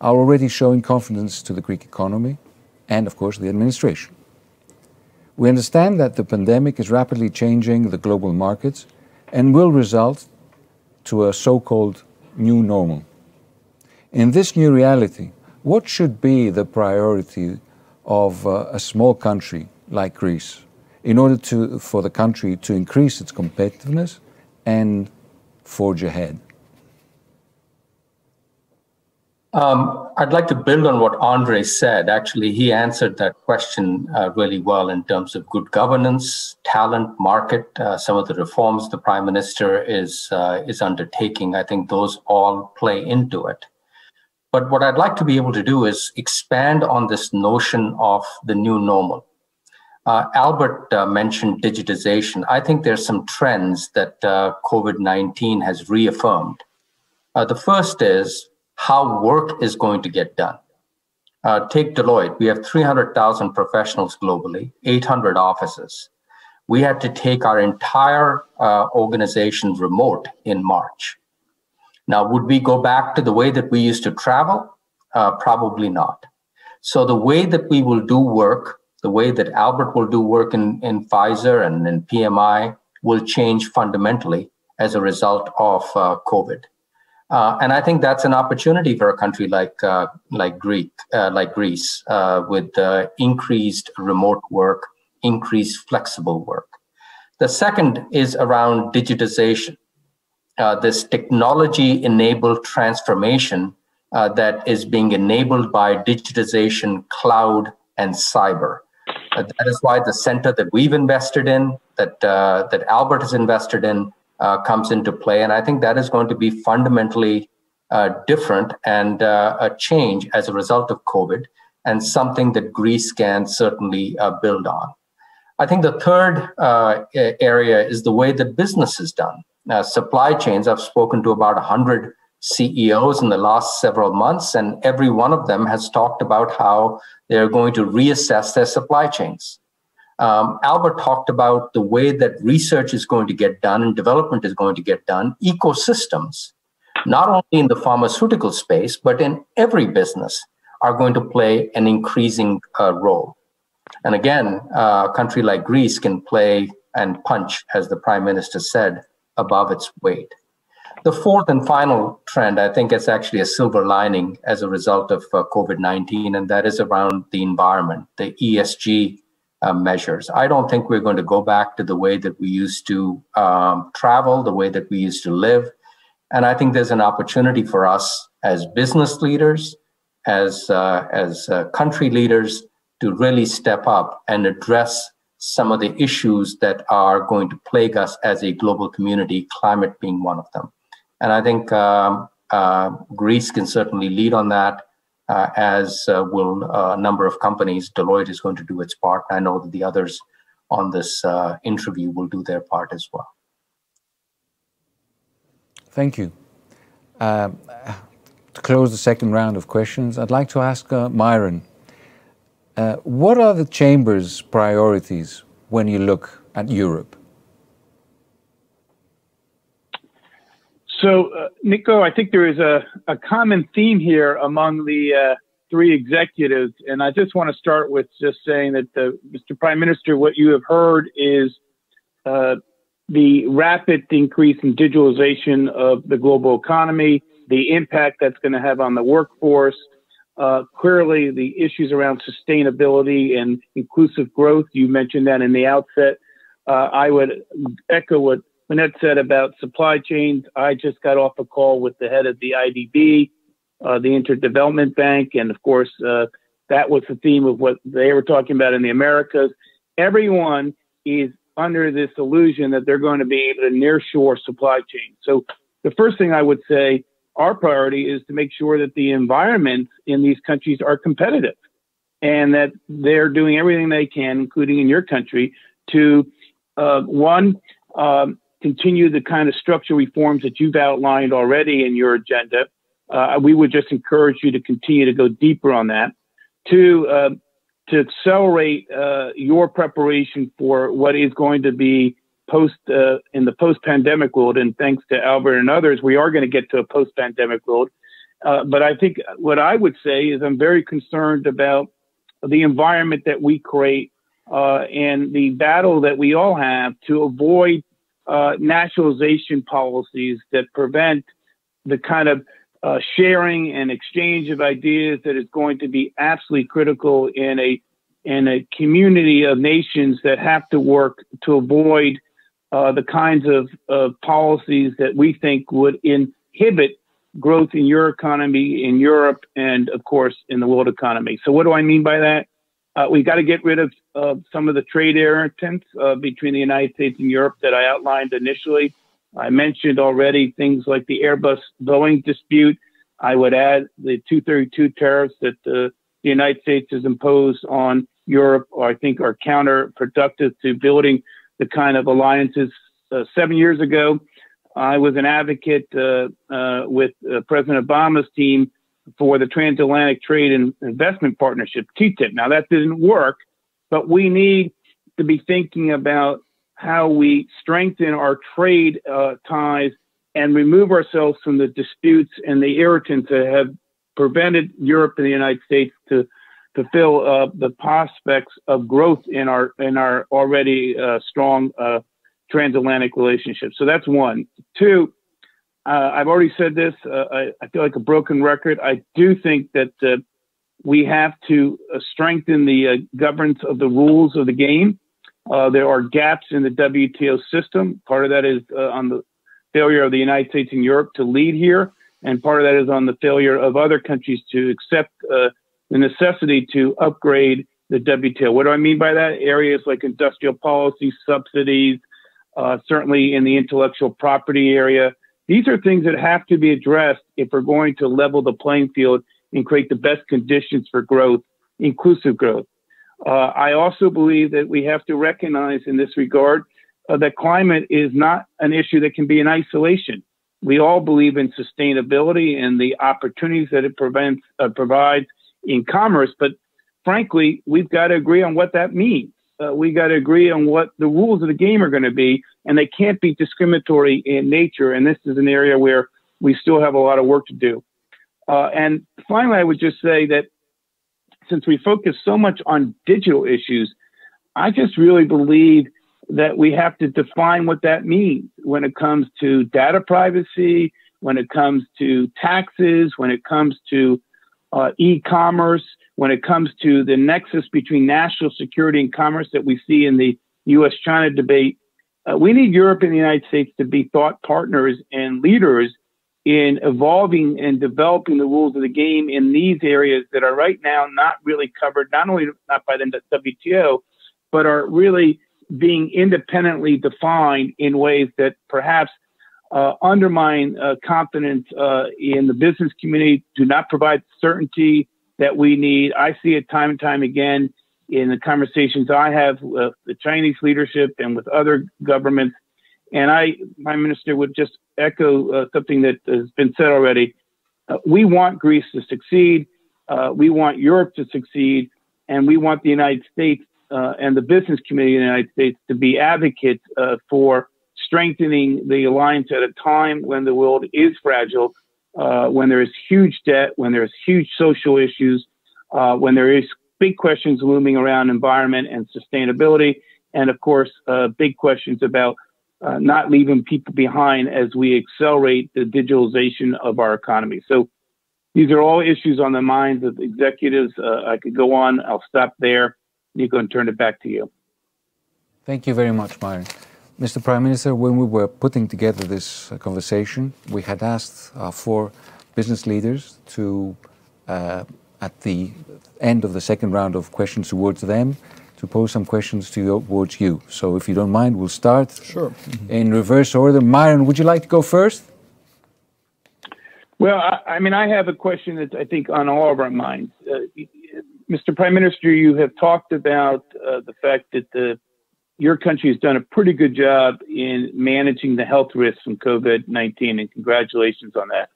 are already showing confidence to the Greek economy and, of course, the administration. We understand that the pandemic is rapidly changing the global markets and will result to a so-called new normal. In this new reality, what should be the priority of a small country like Greece in order for the country to increase its competitiveness and forge ahead? I'd like to build on what Andre said. Actually, he answered that question really well in terms of good governance, talent, market, some of the reforms the Prime Minister is undertaking. I think those all play into it. But what I'd like to be able to do is expand on this notion of the new normal. Albert mentioned digitization. I think there's some trends that COVID-19 has reaffirmed. The first is how work is going to get done. Take Deloitte. We have 300,000 professionals globally, 800 offices. We had to take our entire organization remote in March. Now, would we go back to the way that we used to travel? Probably not. So the way that we will do work, the way that Albert will do work in Pfizer and in PMI will change fundamentally as a result of COVID. And I think that's an opportunity for a country like Greece, with increased remote work, increased flexible work. The second is around digitization. This technology-enabled transformation that is being enabled by digitization, cloud, and cyber. That is why the center that we've invested in, that Albert has invested in, comes into play. And I think that is going to be fundamentally different and a change as a result of COVID, and something that Greece can certainly build on. I think the third area is the way that business is done. Supply chains, I've spoken to about 100 CEOs in the last several months, and every one of them has talked about how they're going to reassess their supply chains. Albert talked about the way that research is going to get done and development is going to get done, ecosystems, not only in the pharmaceutical space, but in every business, are going to play an increasing role. And again, a country like Greece can play and punch, as the Prime Minister said, above its weight. The fourth and final trend, I think, is actually a silver lining as a result of COVID-19, and that is around the environment, the ESG measures. I don't think we're going to go back to the way that we used to travel, the way that we used to live. And I think there's an opportunity for us as business leaders, as country leaders, to really step up and address some of the issues that are going to plague us as a global community, climate being one of them. And I think Greece can certainly lead on that, as will a number of companies. Deloitte is going to do its part. I know that the others on this interview will do their part as well. Thank you. To close the second round of questions, I'd like to ask Myron, what are the Chamber's priorities when you look at Europe? So, Nico, I think there is a common theme here among the three executives, and I just want to start with just saying that, Mr. Prime Minister, what you have heard is the rapid increase in digitalization of the global economy, the impact that's going to have on the workforce, clearly the issues around sustainability and inclusive growth. You mentioned that in the outset. I would echo what Punit said about supply chains. I just got off a call with the head of the IDB, the Interdevelopment Bank, and of course, that was the theme of what they were talking about in the Americas. Everyone is under this illusion that they're going to be able to nearshore supply chain. So the first thing I would say, our priority is to make sure that the environments in these countries are competitive and that they're doing everything they can, including in your country, to continue the kind of structural reforms that you've outlined already in your agenda. We would just encourage you to continue to go deeper on that. Two, to accelerate your preparation for what is going to be in the post-pandemic world. And thanks to Albert and others, we are going to get to a post-pandemic world. But I think what I would say is I'm very concerned about the environment that we create and the battle that we all have to avoid nationalization policies that prevent the kind of sharing and exchange of ideas that is going to be absolutely critical in a community of nations that have to work to avoid the kinds of policies that we think would inhibit growth in your economy, in Europe, and of course in the world economy. So what do I mean by that? We got to get rid of some of the trade irritants between the United States and Europe that I outlined initially. I mentioned already things like the Airbus-Boeing dispute. I would add the 232 tariffs that the United States has imposed on Europe, or I think are counterproductive to building the kind of alliances. 7 years ago, I was an advocate with President Obama's team for the Transatlantic Trade and Investment Partnership, TTIP. Now, that didn't work, but we need to be thinking about how we strengthen our trade ties and remove ourselves from the disputes and the irritants that have prevented Europe and the United States to fulfill the prospects of growth in our already strong transatlantic relationship. So that's one. Two, I've already said this. I feel like a broken record. I do think that we have to strengthen the governance of the rules of the game. There are gaps in the WTO system. Part of that is on the failure of the United States and Europe to lead here, and part of that is on the failure of other countries to accept the necessity to upgrade the WTO. What do I mean by that? Areas like industrial policy, subsidies, certainly in the intellectual property area. These are things that have to be addressed if we're going to level the playing field and create the best conditions for growth, inclusive growth. I also believe that we have to recognize in this regard that climate is not an issue that can be in isolation. We all believe in sustainability and the opportunities that it provides in commerce, but frankly, we've got to agree on what that means. We got to agree on what the rules of the game are going to be, and they can't be discriminatory in nature. And this is an area where we still have a lot of work to do. And finally, I would just say that since we focus so much on digital issues, I just really believe that we have to define what that means when it comes to data privacy, when it comes to taxes, when it comes to e-commerce, when it comes to the nexus between national security and commerce that we see in the U.S.-China debate. We need Europe and the United States to be thought partners and leaders in evolving and developing the rules of the game in these areas that are right now not really covered, not only not by the WTO, but are really being independently defined in ways that perhaps undermine confidence in the business community, do not provide certainty that we need. I see it time and time again in the conversations I have with the Chinese leadership and with other governments. And Prime Minister, would just echo something that has been said already. We want Greece to succeed. We want Europe to succeed. And we want the United States and the business community in the United States to be advocates for strengthening the alliance at a time when the world is fragile, when there is huge debt, when there is huge social issues, when there is big questions looming around environment and sustainability, and of course, big questions about not leaving people behind as we accelerate the digitalization of our economy. So these are all issues on the minds of executives. I could go on. I'll stop there, Nico, and turn it back to you. Thank you very much, Myron. Mr. Prime Minister, when we were putting together this conversation, we had asked our 4 business leaders to, at the end of the second round of questions towards them, to pose some questions towards you. So if you don't mind, we'll start in reverse order. Myron, would you like to go first? Well, I mean, I have a question that's, I think, on all of our minds. Mr. Prime Minister, you have talked about the fact that your country has done a pretty good job in managing the health risks from COVID-19, and congratulations on that.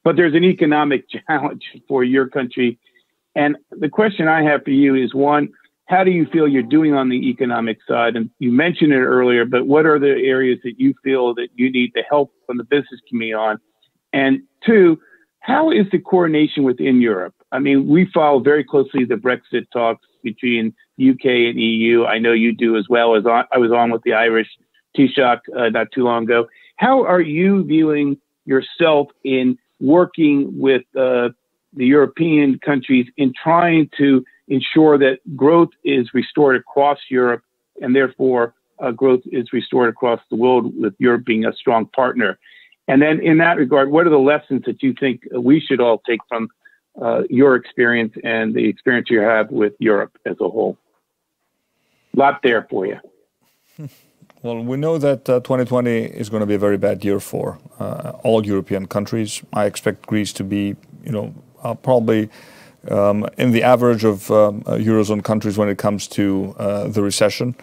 But there's an economic challenge for your country. And the question I have for you is, one, how do you feel you're doing on the economic side? And you mentioned it earlier, but what are the areas that you feel that you need the help from the business community on? And 2, how is the coordination within Europe? I mean, we follow very closely the Brexit talks between UK and EU. I know you do as well. As I was on with the Irish Taoiseach not too long ago. How are you viewing yourself in working with the European countries in trying to ensure that growth is restored across Europe, and therefore growth is restored across the world, with Europe being a strong partner? And then in that regard, what are the lessons that you think we should all take from your experience and the experience you have with Europe as a whole? A lot there for you. Well, we know that 2020 is going to be a very bad year for all European countries. I expect Greece to be, probably in the average of Eurozone countries when it comes to the recession.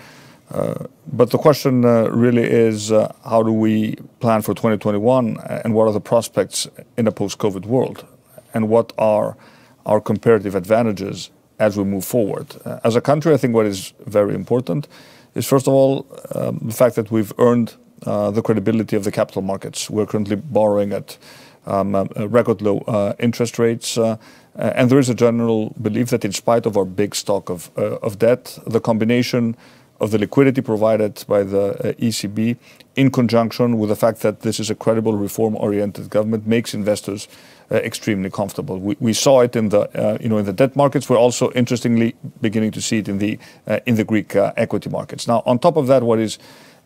But the question really is, how do we plan for 2021, and what are the prospects in a post-COVID world? And what are our comparative advantages as we move forward? As a country, I think what is very important is, first of all, the fact that we've earned the credibility of the capital markets. We're currently borrowing at record low interest rates. And there is a general belief that in spite of our big stock of debt, the combination of the liquidity provided by the ECB, in conjunction with the fact that this is a credible reform-oriented government, makes investors extremely comfortable. We saw it in the in the debt markets. We're also interestingly beginning to see it in the Greek equity markets. Now, on top of that, what is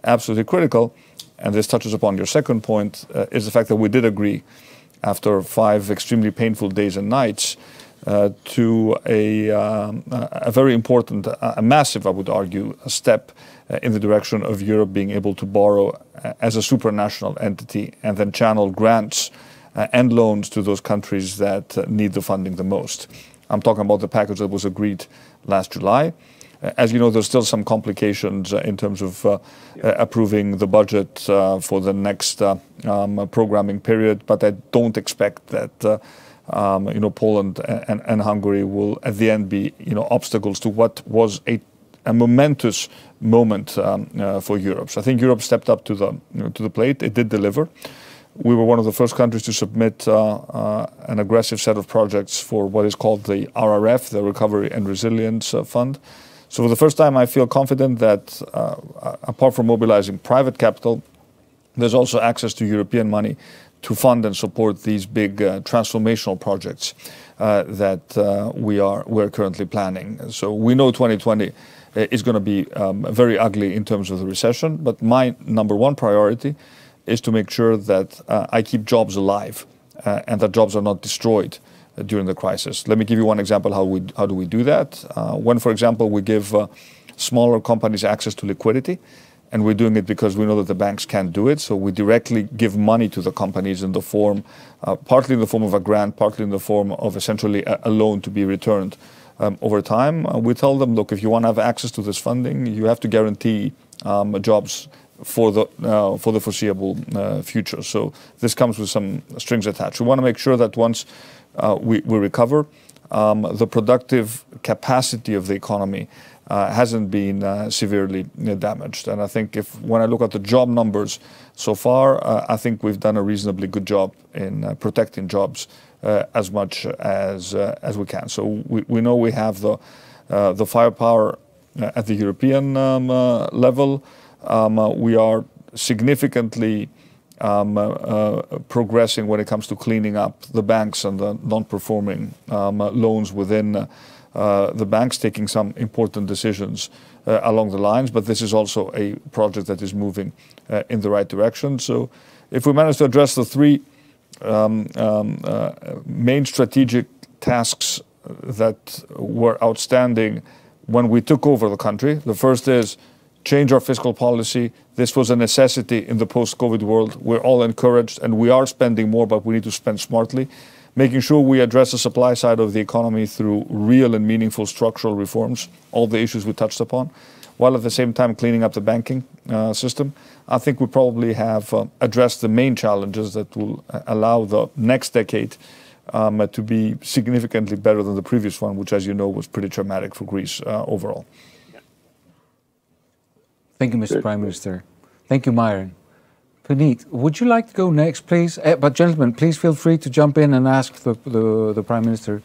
absolutely critical, and this touches upon your second point, is the fact that we did agree, after 5 extremely painful days and nights, to a very important, a massive, I would argue, a step in the direction of Europe being able to borrow as a supranational entity and then channel grants and loans to those countries that need the funding the most. I'm talking about the package that was agreed last July. As you know, there's still some complications in terms of approving the budget for the next programming period, but I don't expect that Poland and Hungary will at the end be obstacles to what was a momentous moment for Europe. So I think Europe stepped up to the plate. It did deliver. We were one of the first countries to submit an aggressive set of projects for what is called the RRF, the Recovery and Resilience Fund. So for the first time, I feel confident that apart from mobilizing private capital, there's also access to European money to fund and support these big transformational projects that we're currently planning. So we know 2020 is going to be very ugly in terms of the recession, but my number one priority is to make sure that I keep jobs alive and that jobs are not destroyed during the crisis. Let me give you one example how do we do that. When, for example, we give smaller companies access to liquidity, and we're doing it because we know that the banks can't do it. So we directly give money to the companies in the form, partly in the form of a grant, partly in the form of essentially a loan to be returned over time. We tell them, look, if you want to have access to this funding, you have to guarantee jobs for the foreseeable future. So this comes with some strings attached. We want to make sure that once we recover, the productive capacity of the economy hasn't been severely damaged. And I think when I look at the job numbers so far, I think we've done a reasonably good job in protecting jobs as much as we can. So we know we have the firepower at the European level. We are significantly progressing when it comes to cleaning up the banks and the non-performing loans within the banks, taking some important decisions along the lines. But this is also a project that is moving in the right direction. So if we manage to address the three main strategic tasks that were outstanding when we took over the country, the first is change our fiscal policy. This was a necessity in the post-COVID world. We're all encouraged and we are spending more, but we need to spend smartly. Making sure we address the supply side of the economy through real and meaningful structural reforms, all the issues we touched upon, while at the same time cleaning up the banking system. I think we probably have addressed the main challenges that will allow the next decade to be significantly better than the previous one, which, as you know, was pretty traumatic for Greece overall. Thank you, Mr. Prime Minister. Thank you, Myron. Punit, would you like to go next, please? But gentlemen, please feel free to jump in and ask the Prime Minister.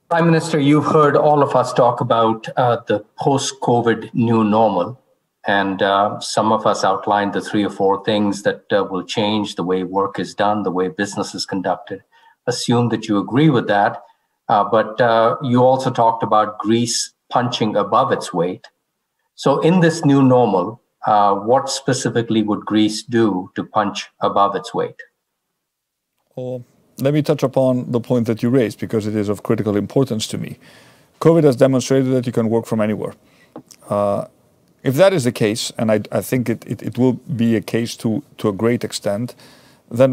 Prime Minister, you've heard all of us talk about the post-COVID new normal, and some of us outlined the 3 or 4 things that will change the way work is done, the way business is conducted. Assume that you agree with that, but you also talked about Greece punching above its weight. So in this new normal, what specifically would Greece do to punch above its weight? Well, let me touch upon the point that you raised, because it is of critical importance to me. COVID has demonstrated that you can work from anywhere. If that is the case, and I think it will be a case to a great extent, then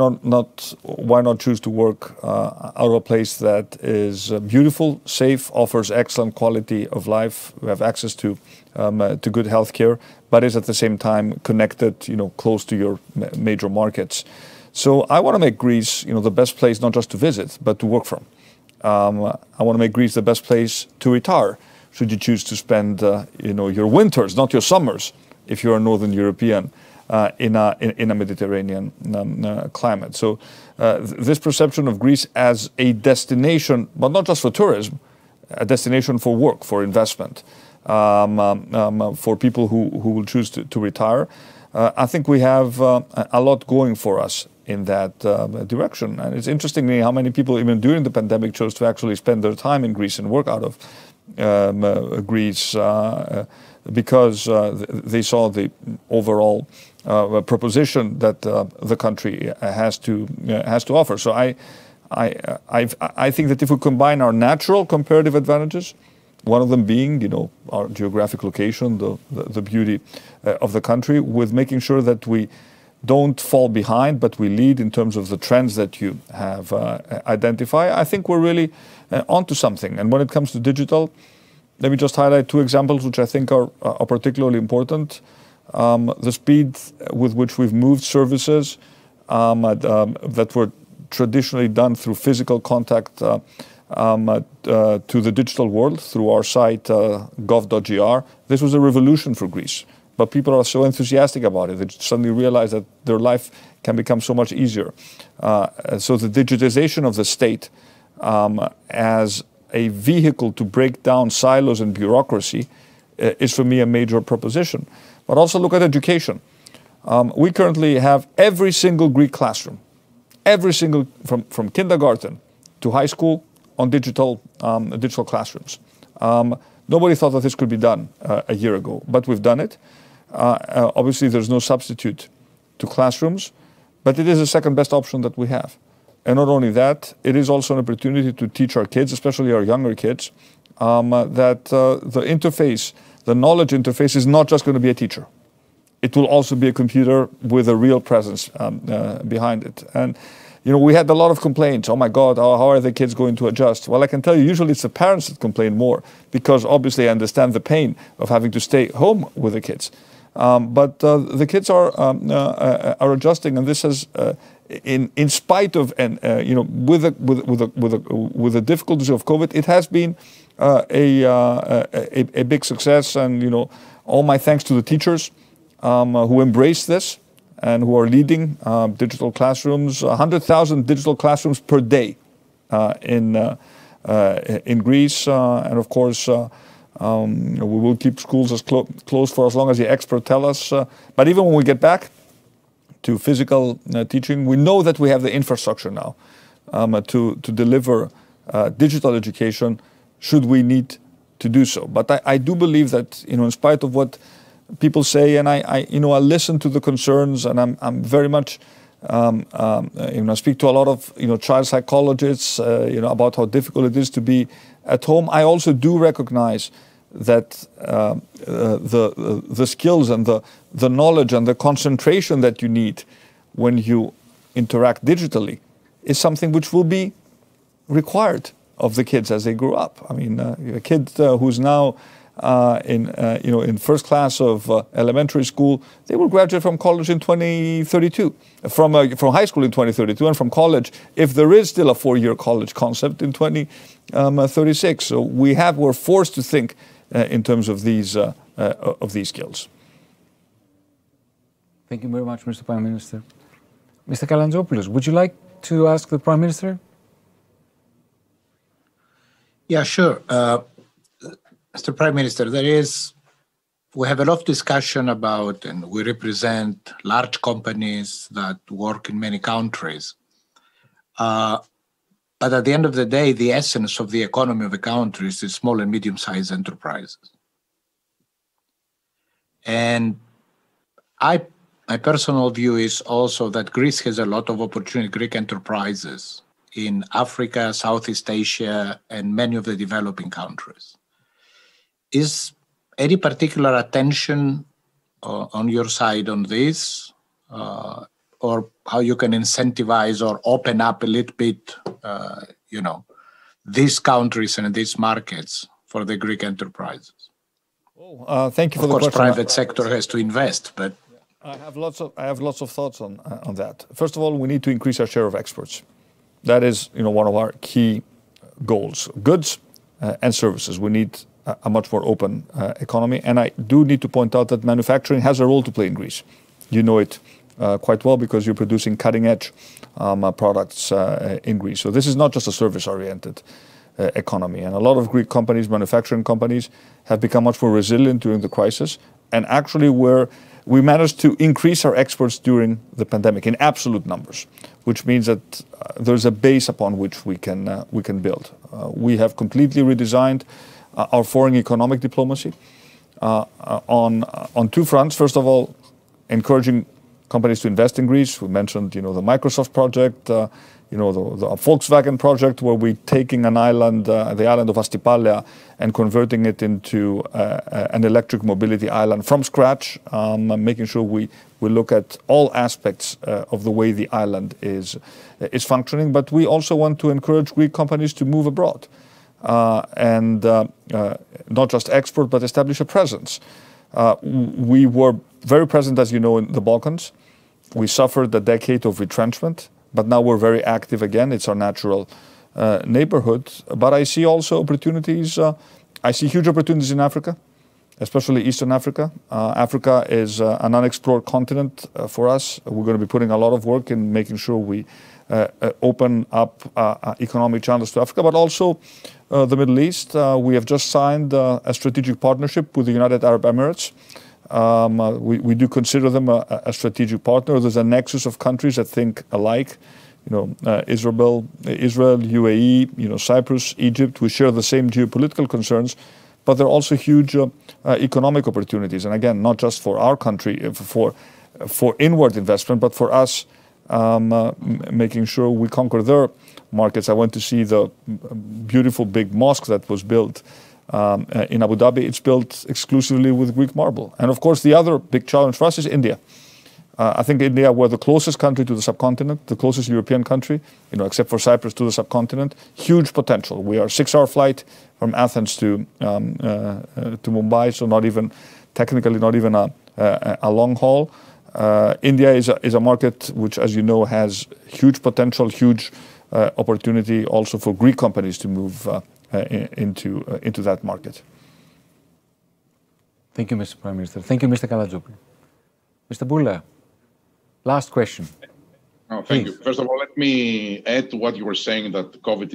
why not choose to work out of a place that is beautiful, safe, offers excellent quality of life, we have access to good healthcare, but is at the same time connected, close to your major markets. So I want to make Greece, the best place not just to visit, but to work from. I want to make Greece the best place to retire, should you choose to spend, your winters, not your summers, if you're a Northern European. In a Mediterranean climate. So this perception of Greece as a destination, but not just for tourism, a destination for work, for investment, for people who will choose to retire. I think we have a lot going for us in that direction. And it's interesting how many people, even during the pandemic, chose to actually spend their time in Greece and work out of Greece because they saw the overall proposition that the country has to offer. So I think that if we combine our natural comparative advantages, one of them being, our geographic location, the beauty of the country, with making sure that we don't fall behind, but we lead in terms of the trends that you have identified, I think we're really onto something. And when it comes to digital, let me just highlight 2 examples which I think are particularly important. The speed with which we've moved services that were traditionally done through physical contact to the digital world through our site gov.gr. This was a revolution for Greece, but people are so enthusiastic about it. They suddenly realize that their life can become so much easier. So the digitization of the state as a vehicle to break down silos and bureaucracy is for me a major proposition. But also look at education. We currently have every single Greek classroom, from kindergarten to high school, on digital classrooms. Nobody thought that this could be done a year ago, but we've done it. Obviously, there's no substitute to classrooms, but it is the second best option that we have. And not only that, it is also an opportunity to teach our kids, especially our younger kids, that the interface, the knowledge interface, is not just going to be a teacher. It will also be a computer with a real presence behind it. And we had a lot of complaints. Oh my God, how are the kids going to adjust? Well, I can tell you, usually it's the parents that complain more, because obviously I understand the pain of having to stay home with the kids. But the kids are adjusting, and this has, in spite of, and with the difficulties of COVID, it has been a big success. And all my thanks to the teachers who embrace this and who are leading digital classrooms. 100,000 digital classrooms per day in Greece, and of course We will keep schools as closed for as long as the experts tell us. But even when we get back to physical teaching, we know that we have the infrastructure now to deliver digital education should we need to do so. But I do believe that, in spite of what people say, and I listen to the concerns, and I'm very much, I speak to a lot of, child psychologists, about how difficult it is to be at home. I also do recognize that the skills and the knowledge and the concentration that you need when you interact digitally is something which will be required of the kids as they grow up. I mean, a kid who's now in first class of elementary school, they will graduate from college in 2032, from high school in 2032, and from college, if there is still a 4-year college concept, in 2036. So we're forced to think in terms of these skills. Thank you very much, Mr. Prime Minister. Mr. Kalantzopoulos, would you like to ask the Prime Minister? Yeah, sure. Mr. Prime Minister, we have a lot of discussion about, and we represent large companies that work in many countries. But at the end of the day, the essence of the economy of the countries is small and medium-sized enterprises. And my personal view is also that Greece has a lot of opportunity, Greek enterprises in Africa, Southeast Asia, and many of the developing countries. Is any particular attention on your side on this, or how you can incentivize or open up a little bit, these countries and these markets for the Greek enterprises? Thank you for the question. Of course, private sector has to invest, but I have lots of thoughts on that. First of all, we need to increase our share of exports. That is, one of our key goals. Goods and services. We need a much more open economy, and I do need to point out that manufacturing has a role to play in Greece. You know it quite well because you're producing cutting-edge products in Greece. So this is not just a service-oriented economy, and a lot of Greek companies, manufacturing companies, have become much more resilient during the crisis, and actually we managed to increase our exports during the pandemic in absolute numbers, which means that there's a base upon which we can build. We have completely redesigned our foreign economic diplomacy on two fronts. First of all, encouraging companies to invest in Greece. We mentioned, the Microsoft project, the Volkswagen project, where we're taking an island, the island of Astypalea, and converting it into an electric mobility island from scratch, making sure we look at all aspects of the way the island is functioning. But we also want to encourage Greek companies to move abroad and not just export, but establish a presence. We were very present, as you know, in the Balkans. We suffered a decade of retrenchment, but now we're very active again. It's our natural neighborhood. But I see also opportunities. I see huge opportunities in Africa, especially Eastern Africa. Africa is an unexplored continent for us. We're going to be putting a lot of work in making sure we open up economic channels to Africa, but also the Middle East. We have just signed a strategic partnership with the United Arab Emirates. We do consider them a strategic partner. There's a nexus of countries that think alike. Israel, UAE, Cyprus, Egypt. We share the same geopolitical concerns, but there are also huge economic opportunities. And again, not just for our country, for inward investment, but for us, making sure we conquer their markets. I went to see the beautiful big mosque that was built in Abu Dhabi. It's built exclusively with Greek marble. And of course, the other big challenge for us is India. I think India, we're the closest country to the subcontinent, the closest European country, except for Cyprus, to the subcontinent. Huge potential. We are a 6-hour flight from Athens to Mumbai, so not even a long haul. India is a market which, as you know, has huge potential, huge opportunity also for Greek companies to move into that market. Thank you, Mr. Prime Minister. Thank you, Mr. Kalantzopoulos. Mr. Bourla, last question. Oh, thank you. First of all, let me add to what you were saying, that COVID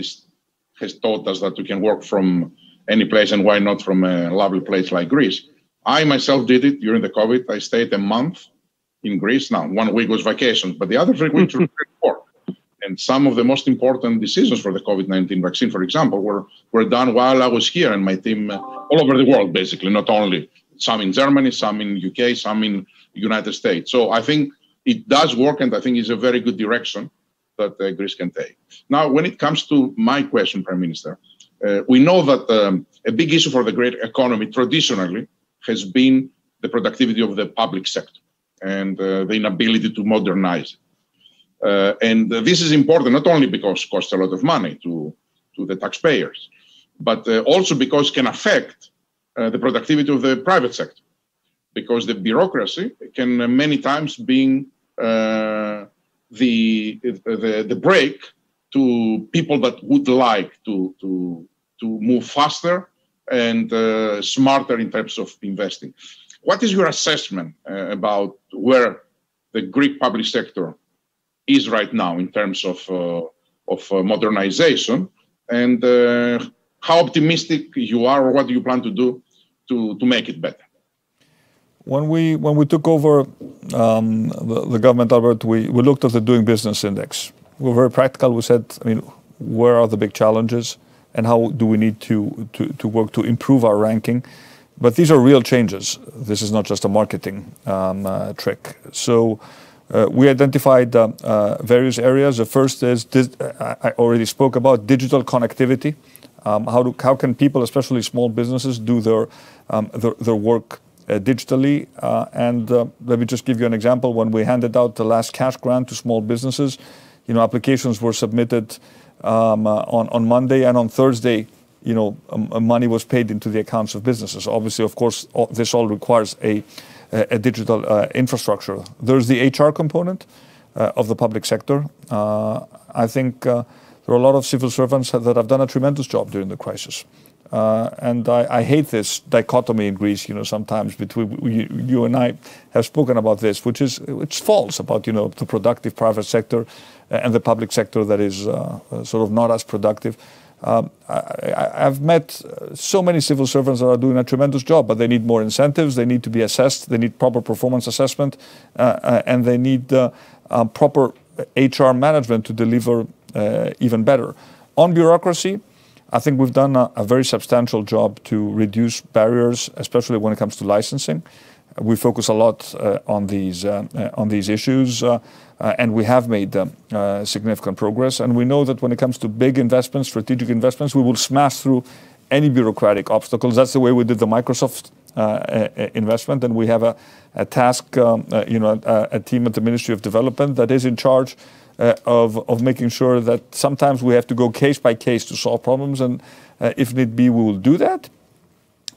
has taught us that we can work from any place, and why not from a lovely place like Greece. I myself did it during the COVID. I stayed a month in Greece. Now, 1 week was vacation, but the other 3 weeks were work. And some of the most important decisions for the COVID-19 vaccine, for example, were done while I was here, and my team all over the world, basically, not only some in Germany, some in UK, some in United States. So I think it does work, and I think it's a very good direction that Greece can take. Now, when it comes to my question, Prime Minister, we know that a big issue for the great economy traditionally has been the productivity of the public sector and the inability to modernize it. And this is important not only because it costs a lot of money to the taxpayers, but also because it can affect the productivity of the private sector, because the bureaucracy can many times be the brake to people that would like to move faster and smarter in terms of investing. What is your assessment about where the Greek public sector is right now in terms of modernization, and how optimistic you are, or what do you plan to do to make it better? When we took over the government, Albert, we looked at the Doing Business Index. We were very practical. We said, I mean, where are the big challenges, and how do we need to work to improve our ranking? But these are real changes. This is not just a marketing trick. So we identified various areas. The first is, I already spoke about, digital connectivity. How can people, especially small businesses, do their work digitally? And let me just give you an example. When we handed out the last cash grant to small businesses, applications were submitted on Monday, and on Thursday, money was paid into the accounts of businesses. Obviously, of course, this all requires a digital infrastructure. There's the HR component of the public sector. I think there are a lot of civil servants that have done a tremendous job during the crisis. And I hate this dichotomy in Greece, sometimes between you and I have spoken about this, it's false about, the productive private sector and the public sector that is sort of not as productive. I've met so many civil servants that are doing a tremendous job, but they need more incentives, they need to be assessed, they need proper performance assessment, and they need proper HR management to deliver even better. On bureaucracy, I think we've done a very substantial job to reduce barriers, especially when it comes to licensing. We focus a lot on these issues, and we have made significant progress. And we know that when it comes to big investments, strategic investments, we will smash through any bureaucratic obstacles. That's the way we did the Microsoft investment, and we have a task, a team at the Ministry of Development that is in charge of making sure that sometimes we have to go case by case to solve problems, and if need be, we will do that.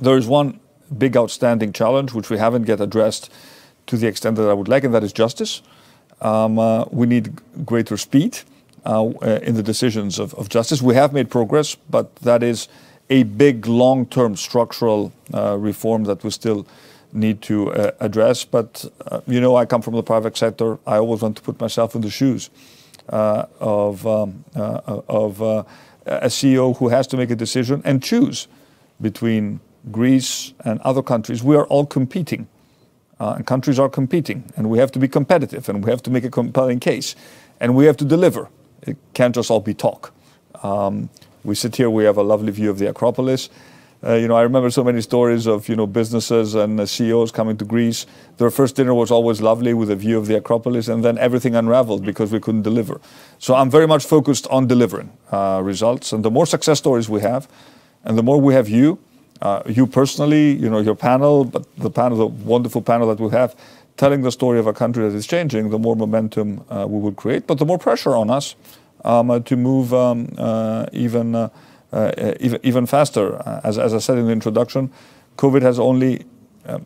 There is one big outstanding challenge which we haven't yet addressed to the extent that I would like, and that is justice. We need greater speed in the decisions of justice. We have made progress, but that is a big long-term structural reform that we still need to address. But I come from the private sector. I always want to put myself in the shoes of a CEO who has to make a decision and choose between Greece and other countries. We are all competing, and countries are competing, and we have to be competitive, and we have to make a compelling case, and we have to deliver. It can't just all be talk. We sit here, we have a lovely view of the Acropolis. I remember so many stories of businesses and CEOs coming to Greece. Their first dinner was always lovely with a view of the Acropolis, and then everything unraveled because we couldn't deliver. So I'm very much focused on delivering results, and the more success stories we have, and the more we have you personally, your panel, but the wonderful panel that we have, telling the story of a country that is changing, the more momentum we will create, but the more pressure on us to move even faster. As I said in the introduction, COVID has only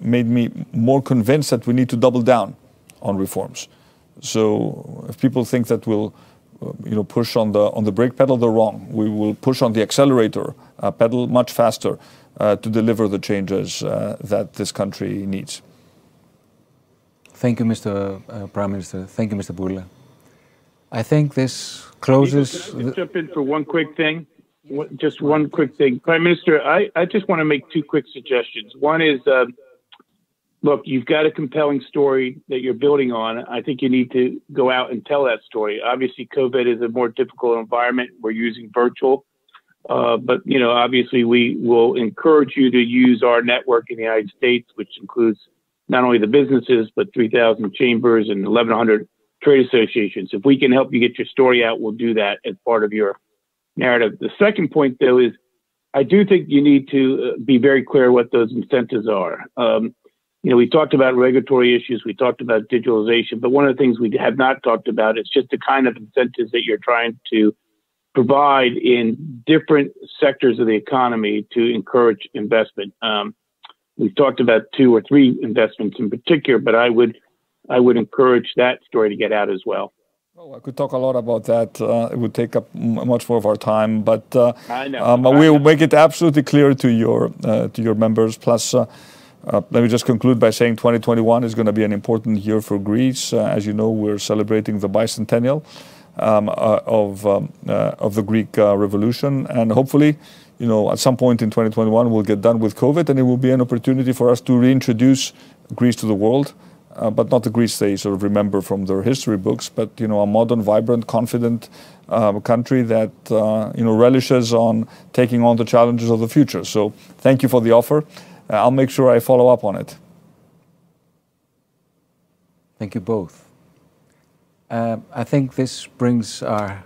made me more convinced that we need to double down on reforms. So if people think that we'll push on the brake pedal, they're wrong. We will push on the accelerator pedal much faster to deliver the changes that this country needs. Thank you, Mr. Prime Minister. Thank you, Mr. Bourla. I think this closes... Can I jump in for one quick thing? Just one quick thing. Prime Minister, I just want to make two quick suggestions. One is, look, you've got a compelling story that you're building on. I think you need to go out and tell that story. Obviously, COVID is a more difficult environment. We're using virtual. But, you know, obviously, we will encourage you to use our network in the United States, which includes not only the businesses, but 3,000 chambers and 1,100 trade associations. If we can help you get your story out, we'll do that as part of your narrative. The second point, though, is I do think you need to be very clear what those incentives are. You know, we talked about regulatory issues, we talked about digitalization, but one of the things we have not talked about is just the kind of incentives that you're trying to provide in different sectors of the economy to encourage investment. We've talked about 2 or 3 investments in particular, but I would encourage that story to get out as well. Oh, I could talk a lot about that. It would take up much more of our time, but I know. We'll make it absolutely clear to your members. Plus, let me just conclude by saying 2021 is going to be an important year for Greece. As you know, we're celebrating the bicentennial of the Greek Revolution, and hopefully, you know, at some point in 2021, we'll get done with COVID, and it will be an opportunity for us to reintroduce Greece to the world, but not the Greece they sort of remember from their history books, but, you know, a modern, vibrant, confident country that, you know, relishes on taking on the challenges of the future. So thank you for the offer. I'll make sure I follow up on it. Thank you both. I think this brings our